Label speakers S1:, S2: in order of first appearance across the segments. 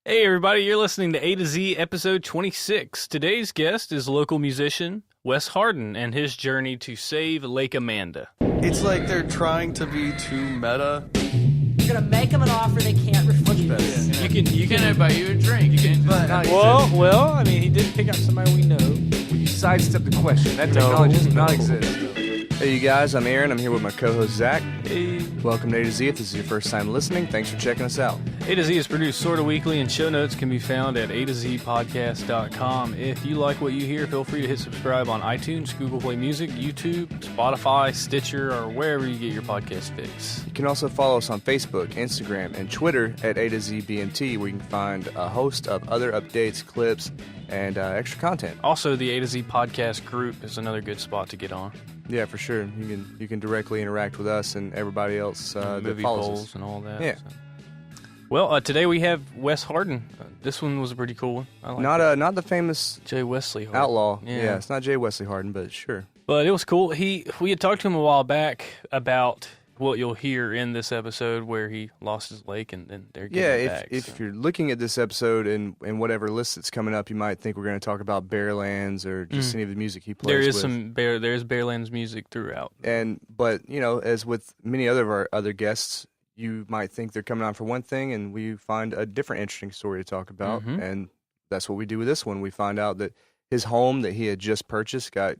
S1: Hey everybody, you're listening to A to Z episode 26. Today's guest is local musician Wes Hardin and his journey to save Lake Amanda.
S2: It's like they're trying to be too meta.
S3: You're gonna make them an offer they can't refuse.
S1: You can buy you a drink. Well, I mean, he did pick out somebody we know.
S4: You sidestep the question. That technology does not exist.
S2: Hey you guys, I'm Aaron. I'm here with my co-host Zach.
S1: Hey.
S2: Welcome to A to Z. If this is your first time listening, thanks for checking us out.
S1: A to Z is produced sort of weekly, and show notes can be found at a2zpodcast.com. If you like what you hear, feel free to hit subscribe on iTunes, Google Play Music, YouTube, Spotify, Stitcher, or wherever you get your podcast fix.
S2: You can also follow us on Facebook, Instagram, and Twitter at A to Z BMT, where you can find a host of other updates, clips, and extra content.
S1: Also, the A to Z podcast group is another good spot to get on.
S2: Yeah, for sure. You can directly interact with us and everybody else that
S1: Movie
S2: follows
S1: polls
S2: us.
S1: and all that.
S2: Yeah.
S1: So. Well, today we have Wes Hardin. This one was a pretty cool one. I like
S2: Not the famous
S1: Jay Wesley Hardin.
S2: outlaw. Yeah, it's not Jay Wesley Hardin, but sure.
S1: But it was cool. We had talked to him a while back about what you'll hear in this episode where he lost his lake and then they're getting it back.
S2: If you're looking at this episode and whatever list that's coming up, you might think we're going to talk about Bearlands or just any of the music he plays
S1: There's Bearlands music throughout.
S2: But as with many other of our other guests, you might think they're coming on for one thing, and we find a different interesting story to talk about, and that's what we do with this one. We find out that his home that he had just purchased got,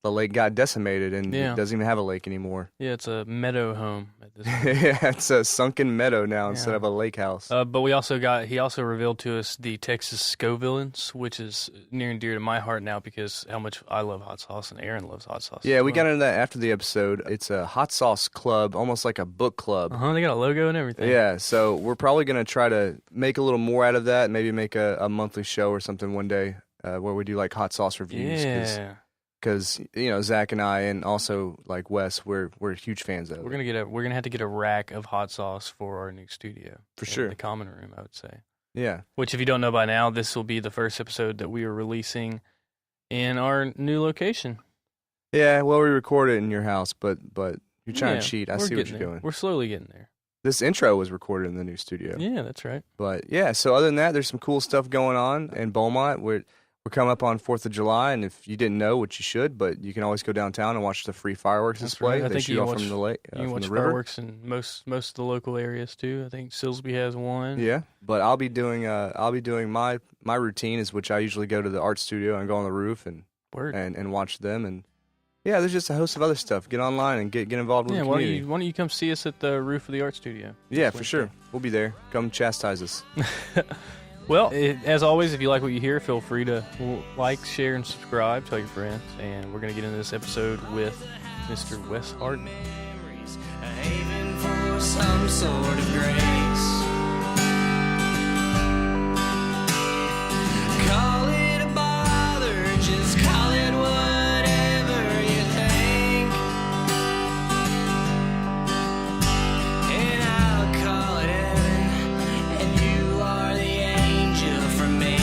S2: the lake got decimated, and it doesn't even have a lake anymore.
S1: Yeah, it's a meadow home at this point.
S2: Yeah, it's a sunken meadow now instead of a lake house.
S1: But he also revealed to us the Texas Scovillans, which is near and dear to my heart now because how much I love hot sauce and Aaron loves hot sauce.
S2: Yeah, we got into that after the episode. It's a hot sauce club, almost like a book club.
S1: They got a logo and everything.
S2: Yeah, so we're probably going to try to make a little more out of that, maybe make a monthly show or something one day where we do hot sauce reviews.
S1: Yeah.
S2: Because Zach and I, and also Wes, we're huge fans of it.
S1: We're gonna have to get a rack of hot sauce for our new studio.
S2: For sure.
S1: The common room, I would say.
S2: Yeah.
S1: Which, if you don't know by now, this will be the first episode that we are releasing in our new location.
S2: Yeah, well, we record it in your house, but you're trying to cheat. I see what you're doing.
S1: We're slowly getting there.
S2: This intro was recorded in the new studio.
S1: Yeah, that's right.
S2: But yeah, so other than that, there's some cool stuff going on in Beaumont. We're coming up on 4th of July, and if you didn't know, which you should, but you can always go downtown and watch the free fireworks display.
S1: Right.
S2: They shoot off from the lake,
S1: you can watch
S2: the river.
S1: fireworks in most of the local areas too. I think Silsbee has one.
S2: Yeah, but I'll be doing my routine is which I usually go to the art studio and go on the roof and watch them, and yeah, there's just a host of other stuff. Get online and get involved with the community.
S1: Why don't you come see us at the roof of the art studio?
S2: Yeah, for sure. We'll be there. Come chastise us.
S1: Well, as always, if you like what you hear, feel free to like, share, and subscribe. Tell your friends. And we're going to get into this episode with Mr. Wes Hardin.
S5: A haven for some sort of grace. Call it a bother, just call it whatever you think. And I'll call it heaven, and you are the angel for me.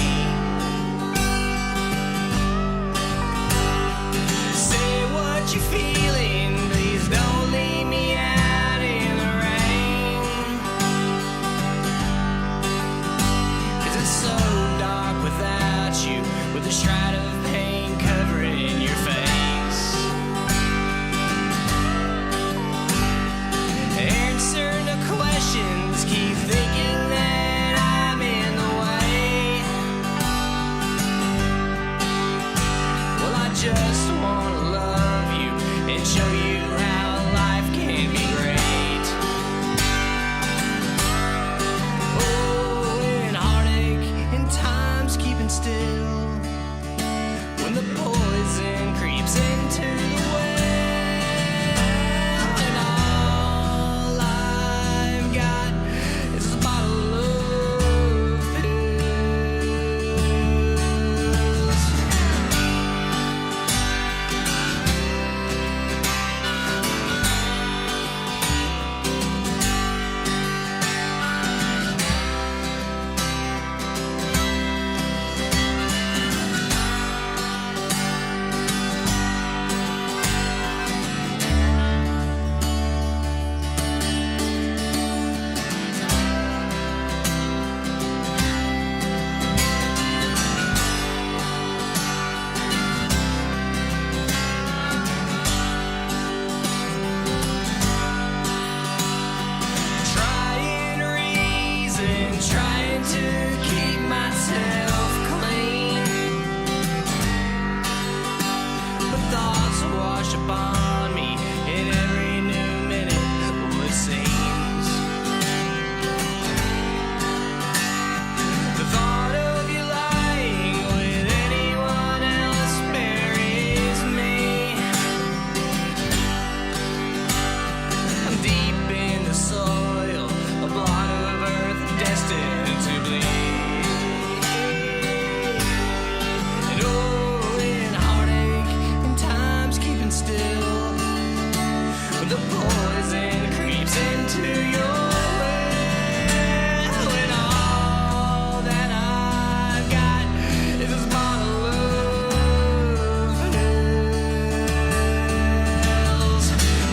S5: Say what you're feeling, please don't leave me out in the rain. to keep myself clean. But thoughts wash upon me in every new minute, it seems. The thought of you lying with anyone else buries me. I'm deep in the soil, a blot of earth destined to bleed. And oh, in heartache and time's keeping still, the poison creeps into your well, and all that I've got is this bottle of pills.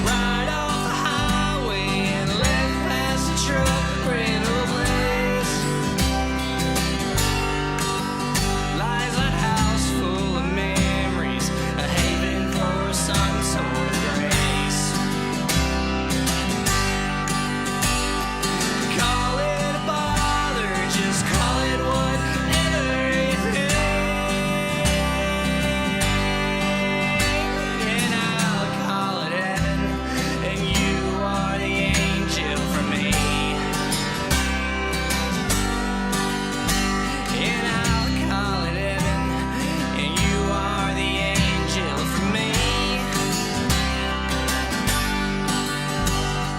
S5: Right off the highway and left past the truck rental place lies a house full of memories, a haven for some sort of grace. Call it a bother, just call it whatever you think. And I'll call it heaven, and you are the angel for me. And I'll call it heaven, and you are the angel for me.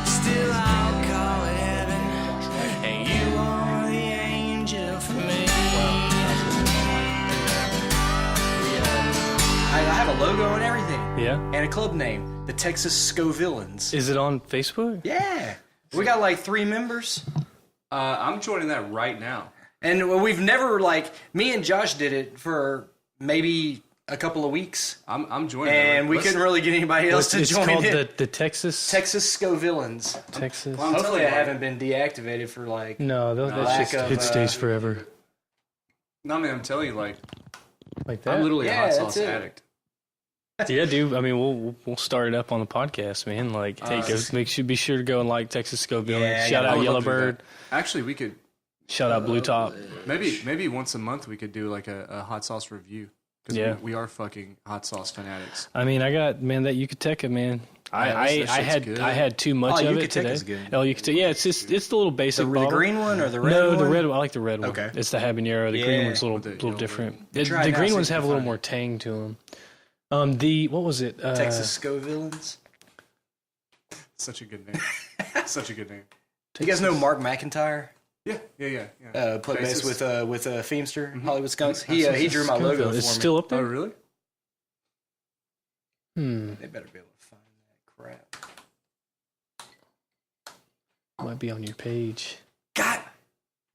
S5: Still I'll call it heaven, and you are the angel for me.
S6: I have a logo and everything,
S1: Yeah.
S6: and a club name, the Texas Scovillains.
S1: Is it on Facebook?
S6: Yeah, we got like 3 members,
S4: I'm joining that right now.
S6: and we've never me and Josh did it for maybe a couple of weeks,
S4: I'm joining that.
S6: and we couldn't really get anybody else to
S1: It's
S6: join
S1: called
S6: it.
S1: the Texas.
S6: Texas Scovillains.
S1: Texas.
S4: I'm
S6: Hopefully,
S4: telling
S6: I
S4: you,
S6: haven't been deactivated for
S1: No,
S6: lack
S1: that's just
S6: of,
S1: it stays forever
S4: No, man, I'm telling you,
S1: like that.
S4: I'm literally
S6: Yeah,
S4: a hot
S6: that's
S4: sauce
S6: it.
S4: addict.
S1: Yeah, dude. I mean, we'll start it up on the podcast, man. Be sure to go and like Texas Scoville.
S6: Yeah,
S1: Shout
S6: yeah,
S1: out
S4: I would love to do
S1: Yellowbird.
S4: that. Actually, we could
S1: Shout out Blue Top.
S4: maybe once a month we could do like a hot sauce review. Because
S1: Yeah.
S4: we are fucking hot sauce fanatics.
S1: I mean, I got that Yucateca, man.
S4: that shit's good.
S1: I had too much of it today.
S6: Yucateca's good.
S1: Oh, Yucateca. Yeah, it's the little basic
S6: The
S1: bottle.
S6: green one or the red
S1: No,
S6: one?
S1: the red one. I like the red one.
S6: Okay.
S1: It's the habanero. The
S6: Yeah.
S1: green one's a
S4: With the
S1: little
S4: yellow
S1: different.
S6: Try
S1: The
S6: it now,
S1: green
S6: see
S1: ones
S6: if you
S1: have a
S6: can
S1: little
S6: find
S1: more
S6: it.
S1: tang to them. What was it?
S6: Texas Scovillains.
S4: Such a good name. Such a good name.
S6: You guys know Mark McIntyre?
S4: Yeah.
S6: Play bass
S4: Bassist.
S6: with Feemster, Hollywood Skunks. He drew my logo for me.
S1: It's still up
S4: Oh,
S1: there.
S4: really?
S6: They better be able to find that crap.
S1: Might be on your page.
S4: God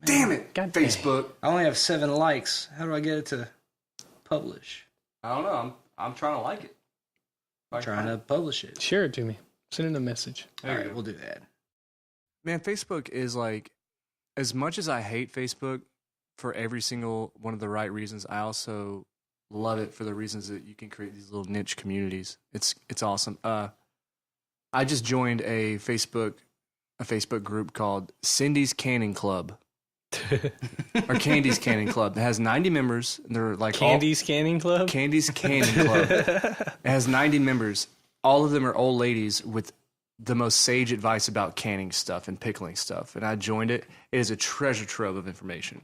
S4: damn it.
S1: God dang.
S4: Facebook.
S6: I only have 7 likes. How do I get it to publish?
S4: I don't know. I'm trying to like it.
S6: I'm trying to publish it.
S1: Share it to me. Send it a message.
S6: All right, we'll do that.
S2: Man, Facebook is like, as much as I hate Facebook for every single one of the right reasons, I also love it for the reasons that you can create these little niche communities. It's awesome. I just joined a Facebook group called Cindy's Canning Club. Or Candy's Canning Club. It has 90 members. They're like
S1: Candy's Canning Club?
S2: Candy's Canning Club. It has 90 members. All of them are old ladies with the most sage advice about canning stuff and pickling stuff. And I joined it. It is a treasure trove of information.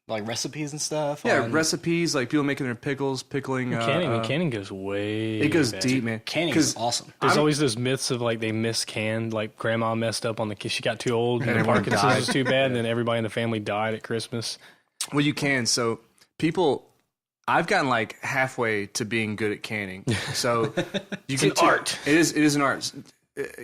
S6: Like recipes and stuff?
S2: Yeah, recipes, like people making their pickles, pickling.
S1: Canning goes way
S2: It goes
S1: back.
S2: deep, man.
S6: Canning is awesome.
S1: There's always those myths of like they miscanned, like grandma messed up on the she got too old and
S2: everyone
S1: Parkinson's
S2: died.
S1: was too bad, and then everybody in the family died at Christmas.
S2: Well, you can. So people, I've gotten like halfway to being good at canning. So you
S1: an art.
S2: It is an art.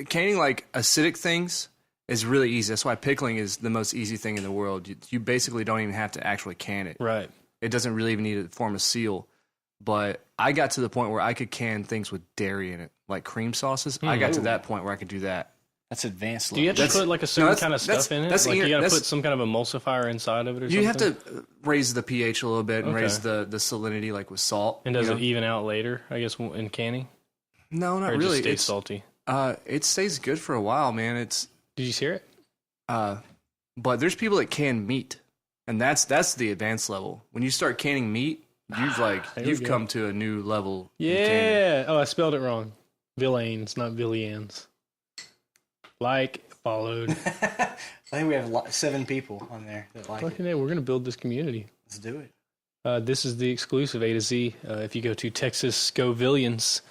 S2: Canning like acidic things is really easy. That's why pickling is the most easy thing in the world. You basically don't even have to actually can it.
S1: Right.
S2: It doesn't really even need to form a seal. But I got to the point where I could can things with dairy in it, like cream sauces. I got to that point where I could do that.
S6: That's advanced.
S1: Do you have to put like a certain
S2: that's-
S1: kind of
S2: that's-
S1: stuff in it?
S2: that's
S1: Like you got to
S2: that's-
S1: put some kind of emulsifier inside of it or
S2: You
S1: something?
S2: have to raise the pH a little bit and
S1: Okay.
S2: raise the salinity, like with salt.
S1: And does
S2: you
S1: it
S2: know?
S1: even out later, I guess, in canning?
S2: No, not
S1: Or it
S2: really.
S1: just stays
S2: It's
S1: salty?
S2: it stays good for a while, man. It's
S1: Did you hear it?
S2: but there's people that can meat, And that's the advanced level. When you start canning meat, you've come to a new level.
S1: Yeah. Oh, I spelled it wrong. Villains, not Villians. Followed.
S6: I think we have 7 people on there that like
S1: Fucking
S6: it.
S1: A, we're gonna build this community.
S6: Let's do it.
S1: This is the exclusive A to Z. If you go to Texas, go Villians.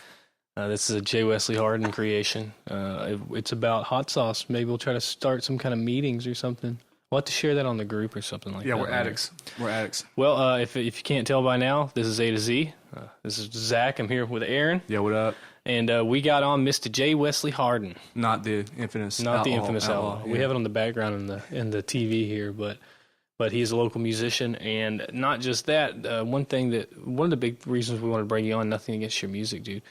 S1: This is a J. Wesley Hardin creation. It's about hot sauce. Maybe we'll try to start some kind of meetings or something. We'll have to share that on the group or something like that.
S2: Yeah, we're addicts. We're addicts.
S1: Well, if you can't tell by now, this is A to Z. This is Zach. I'm here with Aaron.
S2: Yeah, what up?
S1: And we got on Mr. J. Wesley Hardin.
S2: Not the infamous
S1: outlaw.
S2: Yeah.
S1: We have it on the background in the TV here, but he's a local musician, and not just that. One of the big reasons we wanted to bring you on, nothing against your music, dude,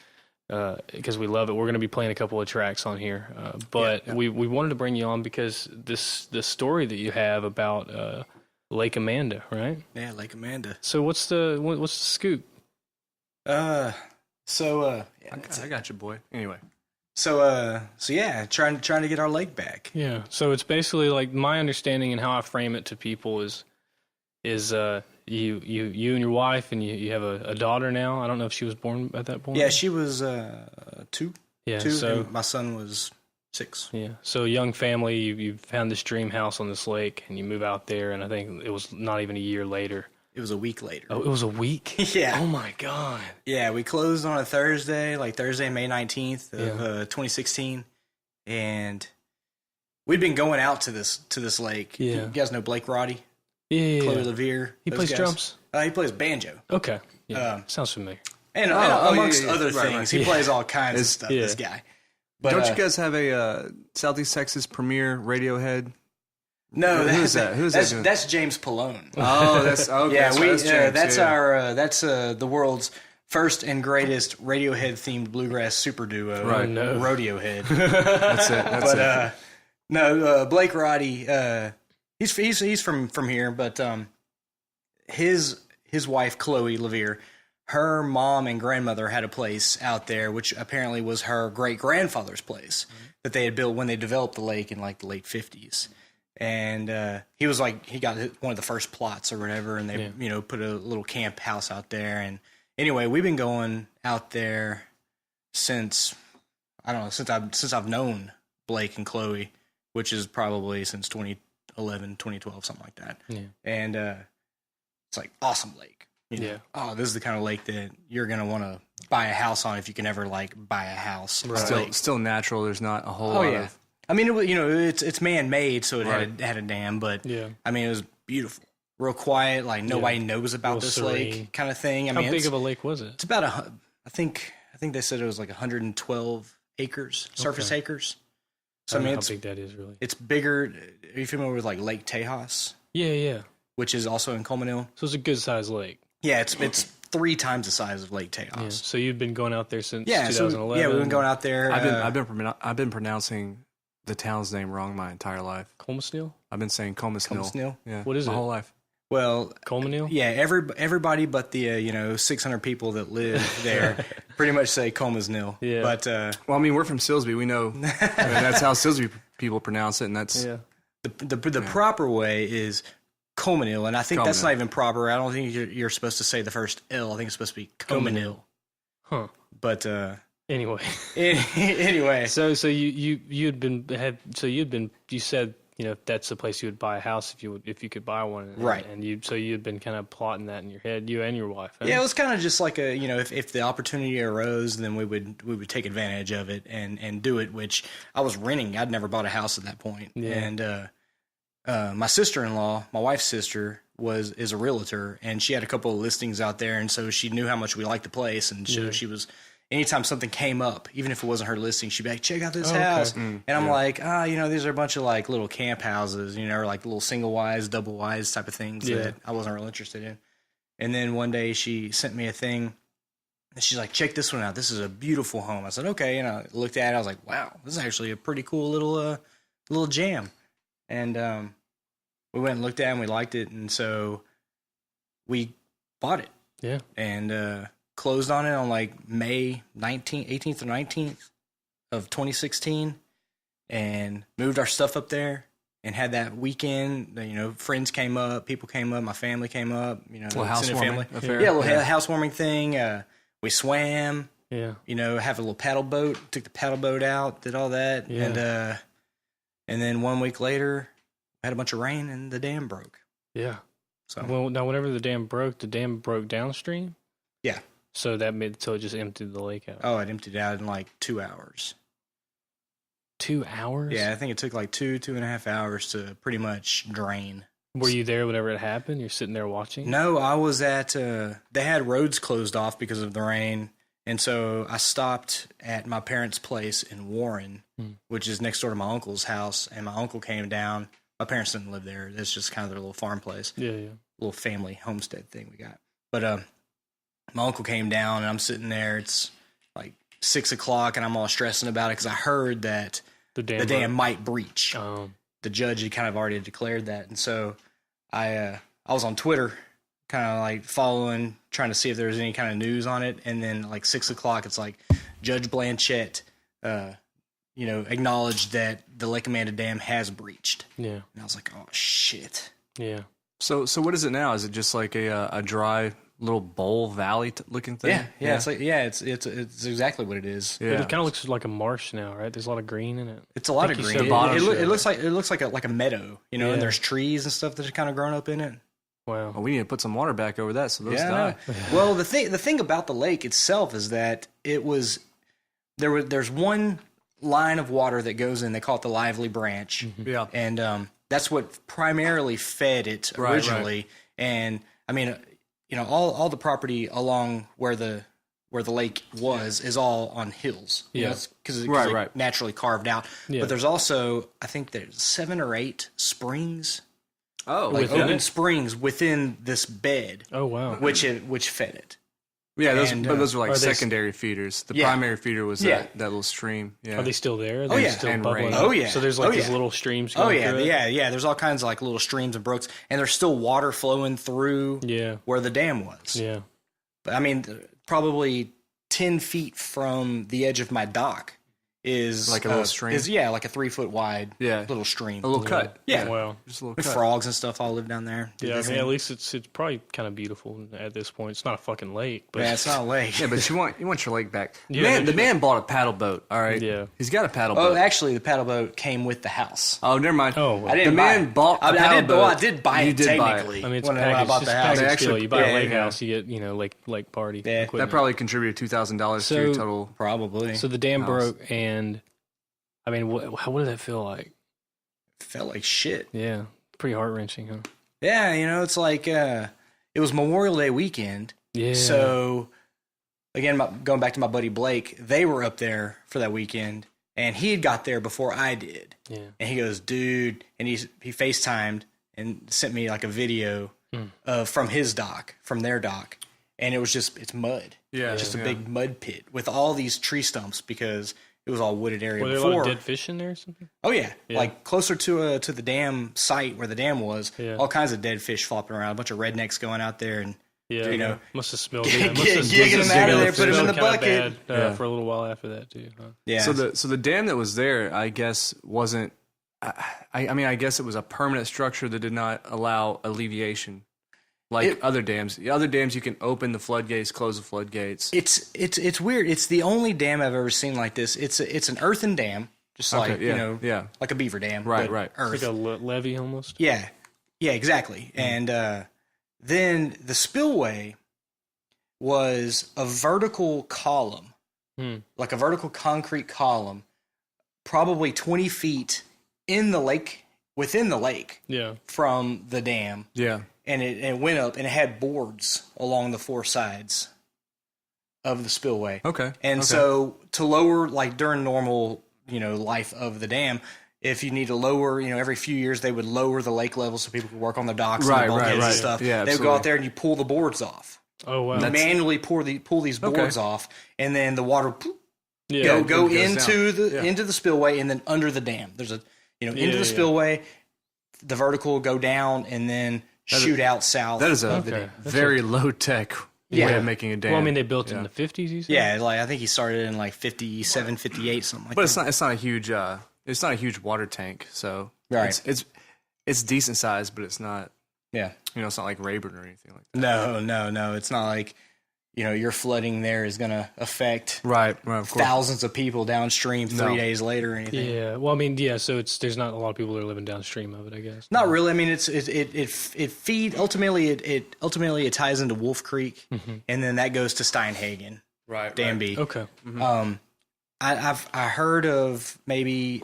S1: because we love it. We're going to be playing a couple of tracks on here, but we wanted to bring you on because the story that you have about Lake Amanda, right?
S6: Yeah, Lake Amanda.
S1: So what's the scoop?
S6: I
S2: got you, boy. Anyway.
S6: So yeah, trying to get our lake back.
S1: Yeah. So it's basically like my understanding and how I frame it to people is you and your wife and you have a daughter now. I don't know if she was born at that point.
S6: Yeah, she was 2.
S1: Yeah.
S6: 2.
S1: So
S6: And my son was 6.
S1: yeah. So young family, you found this dream house on this lake and you move out there, and I think it was not even a year later.
S6: It was a week later.
S1: Oh, it was a week?
S6: Yeah.
S1: Oh my God.
S6: Yeah, we closed on a Thursday, May 19th of 2016, and we'd been going out to this lake.
S1: Yeah.
S6: You guys know Blake Roddy?
S1: Yeah.
S6: Chloe Levere.
S1: He
S6: those
S1: plays
S6: guys?
S1: drums?
S6: He plays banjo.
S1: Okay. Yeah. Sounds familiar.
S6: And amongst
S2: yeah.
S6: other
S2: Right,
S6: things.
S2: right.
S6: He plays all kinds of stuff,
S1: yeah.
S6: this guy. But,
S2: Don't you guys have a Southeast Texas premier Radiohead?
S6: No,
S2: Who's that? Who's that doing?
S6: That's James Pallone.
S2: Oh, that's okay.
S6: Yeah,
S2: so that's James,
S6: that's
S2: yeah.
S6: our the world's first and greatest Radiohead themed bluegrass super duo,
S2: Right.
S1: No.
S6: Rodeohead.
S2: That's it. That's it.
S6: No, Blake Roddy, he's from here, but his wife Chloe Levere, her mom and grandmother had a place out there, which apparently was her great grandfather's place that they had built when they developed the lake in the late 50s. And he got one of the first plots or whatever, and they put a little camp house out there. And anyway, we've been going out there since I've known Blake and Chloe, which is probably since 2011, 2012, something like that.
S1: Yeah.
S6: And it's awesome lake.
S1: Yeah.
S6: Oh, this is the kind of lake that you're gonna want to buy a house on if you can ever buy a house.
S1: Right.
S2: Still natural. There's not a whole lot of.
S6: I mean, it's man made, so it had a dam, but
S1: Yeah.
S6: I mean, it was beautiful, real quiet. Nobody knows about
S1: Real
S6: this
S1: serene.
S6: lake, kind of thing. I
S1: How
S6: mean,
S1: big of a lake was it?
S6: it's about I think they said it was 112 acres, surface acres. So
S1: I
S6: I
S1: don't
S6: mean,
S1: know how big that is really.
S6: it's bigger. Are you familiar with Lake Tejas,
S1: Yeah.
S6: which is also in Colemanville?
S1: So it's a good sized lake.
S6: Yeah, it's 3 times the size of Lake Tejas.
S1: Yeah. So you've been going out there since
S6: Yeah,
S1: 2011.
S6: we've been going out there.
S2: I've been pronouncing the town's name wrong my entire life.
S1: Colmasnil?
S2: I've been saying Comasnil.
S6: Comasnil?
S2: Yeah.
S1: What is
S2: my
S1: it?
S2: whole life.
S6: Well,
S1: Colmanil?
S6: yeah, everybody but the 600 people that live there pretty much say Comasnil.
S1: Yeah.
S6: But
S2: Well, I mean, we're from Silsbee. We know that's how Silsbee people pronounce it, and that's
S6: the proper way is Comanil, and I think that's
S2: Comanil.
S6: not even proper. I don't think you're supposed to say the first L. I think it's supposed to be Comanil.
S1: Huh.
S6: But
S1: Anyway.
S6: anyway,
S1: So you said, that's the place you would buy a house if you could buy one.
S6: Right.
S1: And you'd been kind of plotting that in your head, you and your wife. Huh?
S6: yeah, it was kind of just like if the opportunity arose, then we would take advantage of it and do it. Which I was renting. I'd never bought a house at that point.
S1: Yeah.
S6: And my sister-in-law, my wife's sister, is a realtor, and she had a couple of listings out there, and so she knew how much we liked the place, and she was. Anytime something came up, even if it wasn't her listing, she'd be like, check out this house. And I'm like, these are a bunch of little camp houses, or little single wides, double wides type of things that I wasn't real interested in. And then one day she sent me a thing, and she's like, check this one out. This is a beautiful home. I said, okay. And I looked at it. I was like, wow, this is actually a pretty cool little jam. And we went and looked at it, and we liked it. And so we bought it.
S1: Yeah.
S6: And closed on it on May 18th or 19th of 2016, and moved our stuff up there. and had that weekend. You know, friends came up, people came up, my family came up. You know,
S4: Little housewarming affair.
S6: Yeah, a little housewarming thing. We swam.
S1: Yeah.
S6: You know, have a little paddle boat. Took the paddle boat out. Did all that.
S1: Yeah.
S6: And then 1 week later, had a bunch of rain and the dam broke.
S1: Yeah.
S6: So
S1: Well, now whenever the dam broke downstream.
S6: yeah.
S1: So that made so it just emptied the lake out.
S6: Oh, it emptied out in like 2 hours.
S1: 2 hours?
S6: Yeah, I think it took like 2.5 hours to pretty much drain.
S1: Were you there whenever it happened? You're sitting there watching?
S6: No, I was at, they had roads closed off because of the rain. And so I stopped at my parents' place in Warren, which is next door to my uncle's house. And my uncle came down. My parents didn't live there. It's just kind of their little farm place.
S1: Yeah.
S6: Little family homestead thing we got. But my uncle came down and I'm sitting there. It's like 6 o'clock and I'm all stressing about it because I heard that the dam might breach. The judge had kind of already declared that. And so I was on Twitter kind of like following, trying to see if there was any kind of news on it. And then like 6 o'clock, it's like Judge Blanchett, acknowledged that the Lake Amanda Dam has breached.
S1: Yeah.
S6: And I was like, oh shit.
S1: Yeah.
S2: So what is it now? Is it just like a dry little bowl valley looking thing?
S6: Yeah. It's like, it's exactly what it is.
S2: Yeah.
S1: It kind of looks like a marsh now, right? There's a lot of green in it.
S6: It's a lot of
S1: you
S6: green.
S1: said
S6: It
S1: bottom
S6: looks like a meadow, you know, and there's trees and stuff that are kind of grown up in it.
S1: Wow.
S2: Well, we need to put some water back over that so those
S6: I
S2: die.
S6: know. Well, the thing about the lake itself is that there's one line of water that goes in. They call it the Lively Branch.
S2: Yeah.
S6: And that's what primarily fed it originally. Right. And I mean, you know, all the property along where the lake was is all on hills.
S1: Yeah.
S6: Because it's
S2: right.
S6: naturally carved out.
S1: Yeah.
S6: But there's also, I think there's 7 or 8 springs.
S2: Oh,
S6: Like
S1: within
S6: open
S1: it?
S6: springs within this bed.
S1: Oh, wow.
S6: Which fed it.
S2: Yeah,
S6: And,
S2: those are like
S1: are they
S2: secondary feeders. The
S6: Yeah.
S2: primary feeder was that little stream. Yeah.
S1: Are they still there?
S6: Oh,
S1: They're
S6: yeah.
S1: Still
S2: And
S1: bubbling
S2: rain.
S1: up?
S6: Oh, yeah.
S1: So there's like
S6: Oh,
S1: these
S6: yeah.
S1: little streams
S6: Oh
S1: going
S6: yeah,
S1: through it?
S6: yeah. There's all kinds of like little streams and brooks, and there's still water flowing through
S1: Yeah.
S6: where the dam was.
S1: Yeah.
S6: But I mean, probably 10 feet from the edge of my dock is
S2: Like a little stream?
S6: Like a 3-foot wide little stream.
S2: a little cut.
S6: Yeah.
S1: Wow.
S2: Just a little
S6: With
S2: cut.
S6: frogs and stuff all live down there.
S1: Yeah, I mean, at least it's probably kind of beautiful at this point. It's not a fucking lake, but
S6: Yeah, it's not a lake.
S2: Yeah, but you want your lake back.
S1: Yeah,
S2: The man bought a paddle boat. All right.
S1: Yeah.
S2: He's got a paddle
S6: Oh,
S2: boat.
S6: actually, the paddle boat came with the house.
S2: Oh, never mind.
S1: Oh, well.
S6: I didn't
S2: the
S6: buy
S2: man
S6: it.
S2: bought a paddle boat.
S6: I did buy
S2: You
S6: it
S2: did buy it.
S6: technically.
S1: I mean, it's
S6: when
S1: a
S6: I
S1: package.
S6: bought
S1: It's
S6: the
S1: a
S6: house.
S1: package
S2: They
S1: deal.
S2: actually-
S1: You buy a
S6: yeah,
S1: lake
S6: yeah.
S1: house, you get lake party.
S6: Yeah.
S1: equipment.
S2: That probably contributed $2,000 to your
S1: So-
S2: total.
S6: Probably.
S1: So the dam
S2: house.
S1: broke, and I mean, what did that feel like?
S6: Felt like shit.
S1: Yeah, pretty heart wrenching, huh?
S6: Yeah, you know, it's like it was Memorial Day weekend.
S1: Yeah.
S6: So, again, going back to my buddy Blake, they were up there for that weekend, and he had got there before I did.
S1: Yeah.
S6: And he goes, dude, and he FaceTimed and sent me like a video from his dock, from their dock, and it was it's mud.
S2: Yeah.
S6: Just a big mud pit with all these tree stumps because it was all wooded area
S1: Were there a
S6: before.
S1: lot of dead fish in there or something?
S6: Oh yeah.
S1: Yeah.
S6: Like closer to the dam site where the dam was,
S1: Yeah.
S6: all kinds of dead fish flopping around, a bunch of rednecks going out there and
S1: Yeah,
S6: you know,
S1: must have smelled
S6: Gigging
S1: good.
S6: them out of there, put them in the bucket.
S1: For a little while after that too. Huh?
S6: yeah.
S2: So the dam that was there, I guess, wasn't. I mean, I guess it was a permanent structure that did not allow alleviation, like other dams. Other dams, you can open the floodgates, close the floodgates.
S6: It's weird. It's the only dam I've ever seen like this. It's an earthen dam, just like like a beaver dam,
S2: Right,
S6: but
S2: right.
S6: Earth.
S1: It's like a levee almost.
S6: Yeah, exactly. And then the spillway was a vertical column, like a vertical concrete column, probably 20 feet in the lake, within the lake,
S1: Yeah.
S6: from the dam.
S2: Yeah.
S6: And it went up, and it had boards along the 4 sides of the spillway.
S2: Okay.
S6: And so to lower, like during normal, life of the dam, if you need to lower, every few years they would lower the lake level so people could work on the docks and the bulkheads and stuff.
S2: Yeah,
S6: they would go out there and you pull the boards off.
S1: Oh wow.
S6: Manually pull these boards off, and then the water
S1: Yeah.
S6: go
S2: it goes
S6: into
S2: down.
S6: into the spillway and then under the dam. There's a into the spillway, the vertical go down and then shoot out south.
S2: That is a
S6: of the dam.
S2: very low tech way of making a dam.
S1: Well, I mean, they built it in the 50s. You said?
S6: Yeah, like I think he started in like 57, 58, something like
S2: but
S6: that.
S2: it's not a huge water tank. So
S6: Right.
S2: it's It's decent size, but it's not.
S6: Yeah.
S2: It's not like Rayburn or anything like that.
S6: No. It's not like, your flooding there is going to affect
S2: Right, of course.
S6: thousands of people downstream 3 days later or anything.
S1: Yeah. Well, I mean, yeah. So there's not a lot of people that are living downstream of it, I guess.
S6: Not really. I mean, it ultimately it ties into Wolf Creek, and then that goes to Steinhagen,
S2: Right.
S6: Danby.
S1: Okay.
S6: I heard of maybe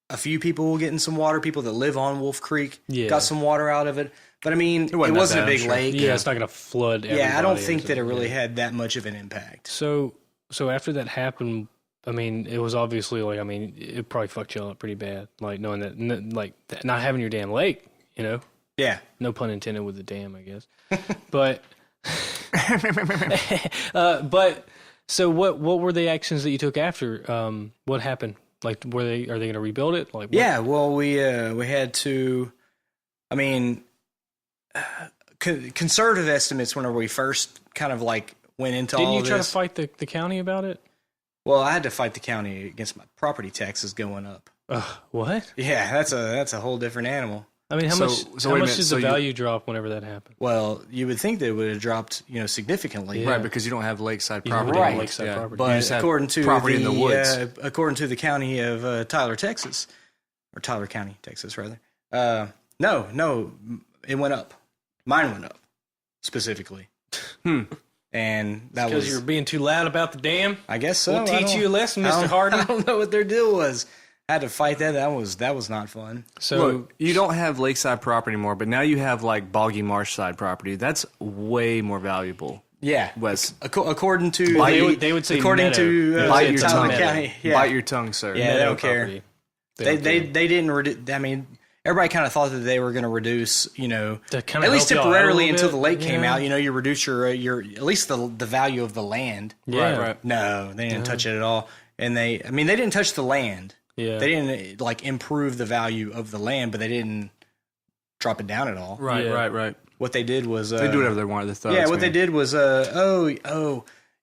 S6: a few people getting some water. People that live on Wolf Creek got some water out of it. But I mean, it wasn't a big lake.
S1: Yeah, it's not going to flood.
S6: Yeah, I don't think that it really had that much of an impact.
S1: So after that happened, I mean, it was obviously like, I mean, it probably fucked you up pretty bad. Like knowing that, like not having your damn lake,
S6: Yeah.
S1: No pun intended with the dam, I guess. But, so what were the actions that you took after? What happened? Like, are they going to rebuild it? Like, what?
S6: Yeah. Well, we had to. I mean, conservative estimates whenever we first kind of like went into all
S1: Didn't
S6: this.
S1: you try to fight the county about it?
S6: Well, I had to fight the county against my property taxes going up.
S1: What?
S6: Yeah, that's a whole different animal.
S1: I mean, how
S2: So
S1: much
S2: wait a
S1: did
S2: minute,
S1: the
S2: so
S1: value drop whenever that happened?
S6: Well, you would think that it would have dropped, significantly.
S1: Yeah.
S2: Right, because you don't have lakeside
S1: You don't
S2: property.
S1: have
S6: Right.
S1: lakeside property.
S2: You
S6: But
S2: just have
S6: according to
S2: property in the woods.
S6: according to the county of Tyler, Texas, or Tyler County, Texas, rather. No, it went up. Mine went up specifically. And that
S1: Because
S6: was
S1: you were being too loud about the dam?
S6: I guess so.
S1: We'll teach you a lesson,
S6: I
S1: Mr.
S6: don't-
S1: Hardin.
S6: I don't know what their deal was. I had to fight that. That was not fun.
S1: So
S2: Look, you don't have lakeside property anymore, but now you have like boggy marsh side property. That's way more valuable.
S6: Yeah,
S2: Wes,
S6: according to
S1: they would say
S6: according
S1: meadow.
S6: to
S1: They would
S2: bite
S1: say
S2: your
S6: Tyler
S2: tongue.
S6: County, yeah.
S2: Bite your tongue, sir.
S6: Yeah, they
S1: meadow
S6: don't care.
S1: property.
S6: They
S1: don't care.
S6: didn't reduce. I mean, everybody kind of thought that they were going to reduce,
S1: To kinda
S6: at least
S1: help y'all out a
S6: temporarily
S1: little
S6: until
S1: bit.
S6: the lake came
S1: Yeah.
S6: out. You reduce your at least the value of the land.
S1: Yeah.
S2: Right.
S6: No, they didn't touch it at all. And they didn't touch the land.
S1: Yeah.
S6: They didn't like improve the value of the land, but they didn't drop it down at all.
S2: Right,
S1: Yeah.
S2: right.
S6: What they did was
S2: They do whatever they want.
S6: they did was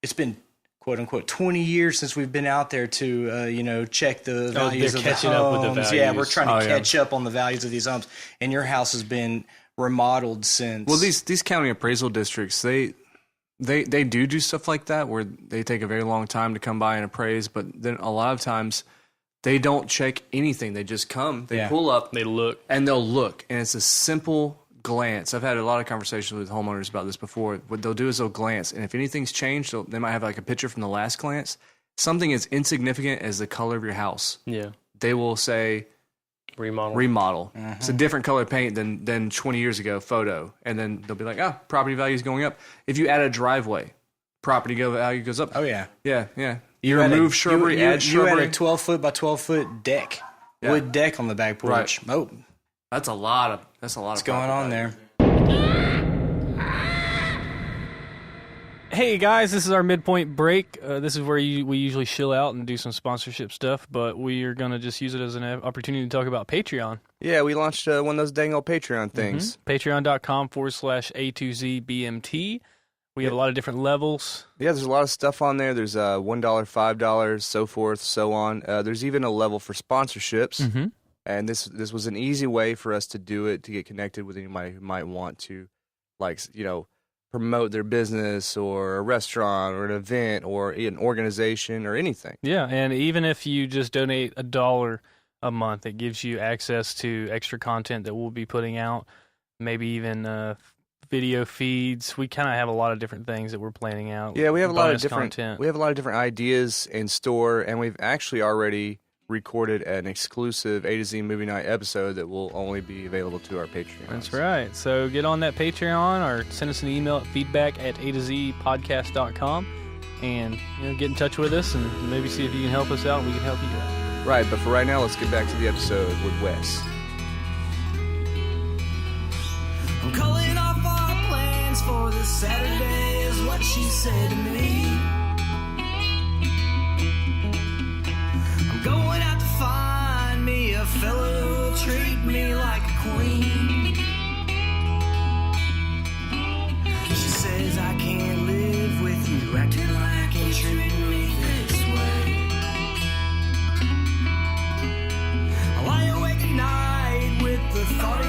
S6: it's been quote unquote 20 years since we've been out there to check the values
S1: they're
S6: of the
S1: catching up with the
S6: homes. Yeah, we're
S1: values.
S6: trying to catch up on the values of these homes. And your house has been remodeled since.
S2: Well, these county appraisal districts, they do stuff like that where they take a very long time to come by and appraise, but then a lot of times they don't check anything. They just come, they pull up,
S1: They look.
S2: and they'll look, and it's a simple glance. I've had a lot of conversations with homeowners about this before. What they'll do is they'll glance, and if anything's changed, they might have like a picture from the last glance. Something as insignificant as the color of your house,
S1: Yeah.
S2: they will say
S1: Remodel.
S2: It's a different color paint than 20 years ago photo, and then they'll be like, property value is going up. If you add a driveway, property value goes up.
S6: Oh yeah.
S2: Yeah. You remove shrubbery, add
S6: You
S2: shrubbery.
S6: had a 12-foot by 12-foot deck, wood deck on the back porch.
S2: Right.
S6: Oh,
S2: That's a lot
S6: what's
S2: of
S6: going on
S2: property
S6: there?
S1: Hey guys, this is our midpoint break. This is where we usually chill out and do some sponsorship stuff, but we are going to just use it as an opportunity to talk about Patreon.
S2: Yeah, we launched one of those dang old Patreon things.
S1: Patreon.com/A2ZBMT. We have a lot of different levels.
S2: Yeah, there's a lot of stuff on there. There's $1, $5, so forth, so on. There's even a level for sponsorships.
S1: Mm-hmm.
S2: And this was an easy way for us to do it, to get connected with anybody who might want to, like, promote their business or a restaurant or an event or an organization or anything.
S1: Yeah, and even if you just donate $1 a month, it gives you access to extra content that we'll be putting out, maybe even video feeds. We kind of have a lot of different things that we're planning out.
S2: Yeah, we have a lot of
S1: Bonus
S2: different
S1: content.
S2: We have a lot of different ideas in store, and we've actually already recorded an exclusive A to Z Movie Night episode that will only be available to our Patreon.
S1: That's right. So get on that Patreon or send us an email at feedback@A2Zpodcast.com and get in touch with us and maybe see if you can help us out and we can help you out.
S2: Right, but for right now, let's get back to the episode with Wes.
S5: I'm calling off our plans for this Saturday is what she said to me. I'm going out to find me a fella who'll treat me like a queen. She says I can't live with you acting like and treating me this way. I lie awake at night with the thought of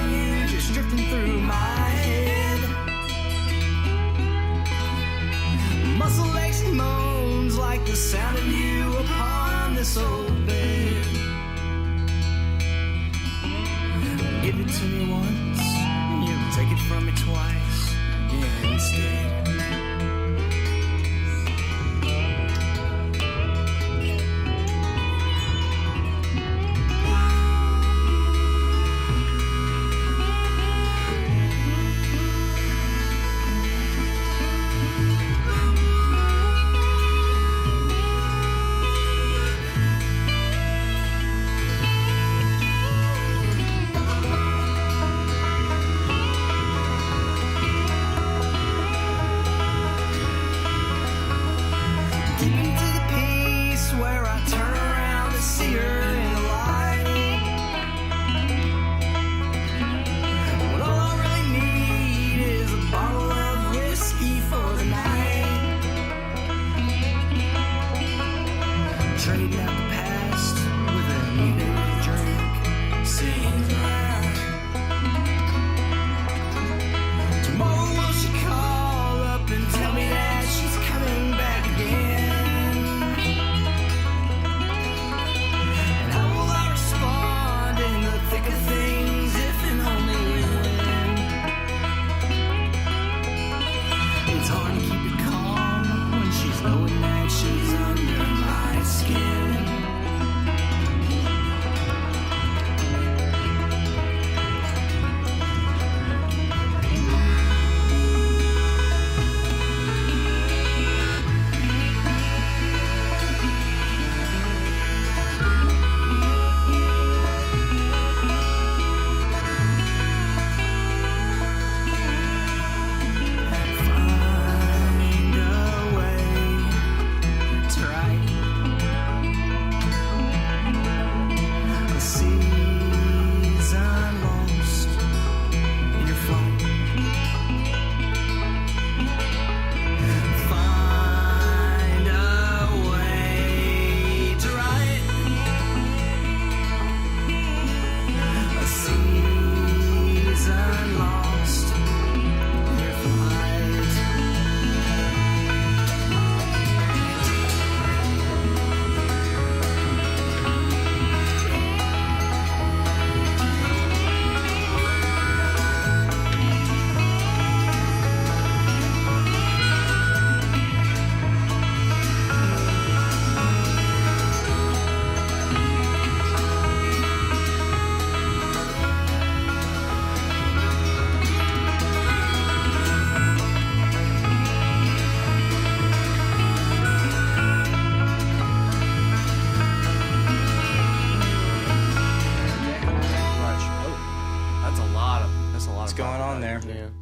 S5: instead.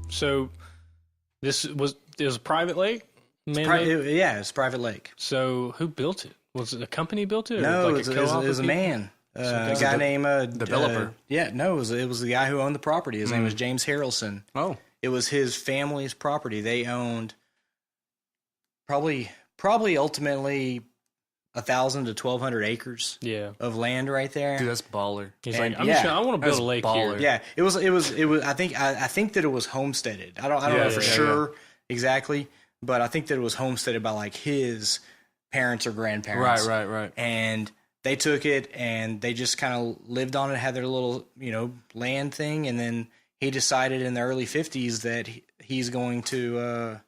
S1: So it was a private lake?
S6: It's a private lake.
S1: So who built it? Was it a company built it? Or
S6: No,
S1: like
S6: it was a man. A guy named
S4: developer.
S6: It was the guy who owned the property. His name was James Harrelson.
S4: Oh,
S6: it was his family's property. They owned probably ultimately 1,000 to 1,200 acres. Of land right there.
S4: dude, that's baller.
S1: He's like, I want to build a lake
S4: baller.
S1: here.
S6: Yeah, it was. I think that it was homesteaded. I don't know for sure exactly, but I think that it was homesteaded by like his parents or grandparents.
S4: Right.
S6: And they took it and they just kind of lived on it, had their little land thing, and then he decided in the early 50s that he's going to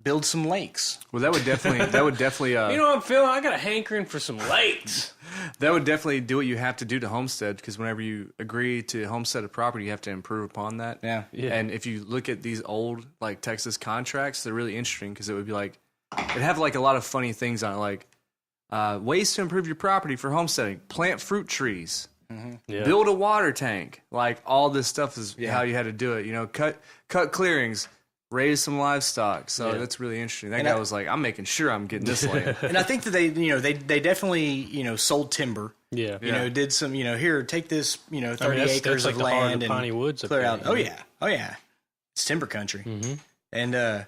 S6: build some lakes.
S4: Well, that would definitely.
S1: You know what I'm feeling? I got a hankering for some lakes.
S4: That would definitely do what you have to do to homestead, because whenever you agree to homestead a property, you have to improve upon that.
S6: Yeah.
S4: And if you look at these old like Texas contracts, they're really interesting because it would be like it'd have like a lot of funny things on it, like ways to improve your property for homesteading: plant fruit trees, build a water tank. Like all this stuff is how you had to do it. Cut clearings. Raise some livestock, so that's really interesting. That guy was like, "I'm making sure I'm getting this land."
S6: And I think that they definitely sold timber.
S1: Yeah,
S6: did some here, take this 30 acres
S1: like
S6: of
S1: the heart
S6: land
S1: of Piney
S6: and
S1: Woods
S6: clear out.
S1: there,
S6: Oh yeah, it's timber country. And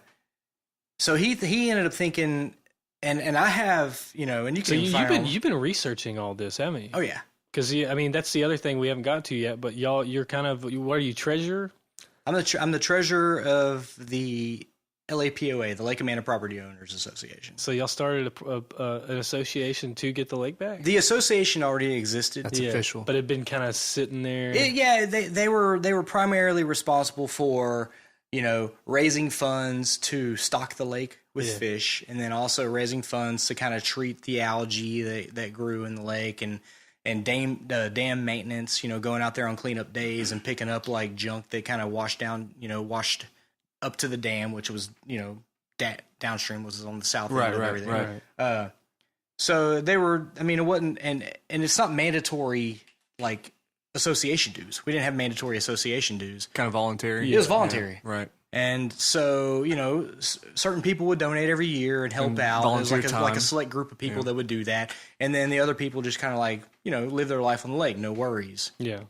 S6: so he ended up thinking, and I have and you can
S1: you've been researching all this, haven't you?
S6: Oh yeah,
S1: because that's the other thing we haven't got to yet. But you're kind of what are you, treasurer?
S6: I'm the treasurer of the LAPOA, the Lake Amana Property Owners Association.
S1: So y'all started an association to get the lake back?
S6: The association already existed.
S4: That's official,
S1: but it'd been kind of sitting there.
S6: They were primarily responsible for raising funds to stock the lake with fish, and then also raising funds to kind of treat the algae that grew in the lake, and dam maintenance, going out there on cleanup days and picking up like junk that kind of washed up to the dam, which was, downstream, was on the south end of everything. Right. So they were, it wasn't, and it's not mandatory, like, association dues. We didn't have mandatory association dues.
S4: Kind of voluntary.
S6: It was voluntary.
S4: Yeah, right.
S6: And so, certain people would donate every year and help out. There was like a select group of people that would do that. And then the other people just kind of like, live their life on the lake. No worries.
S1: Yeah.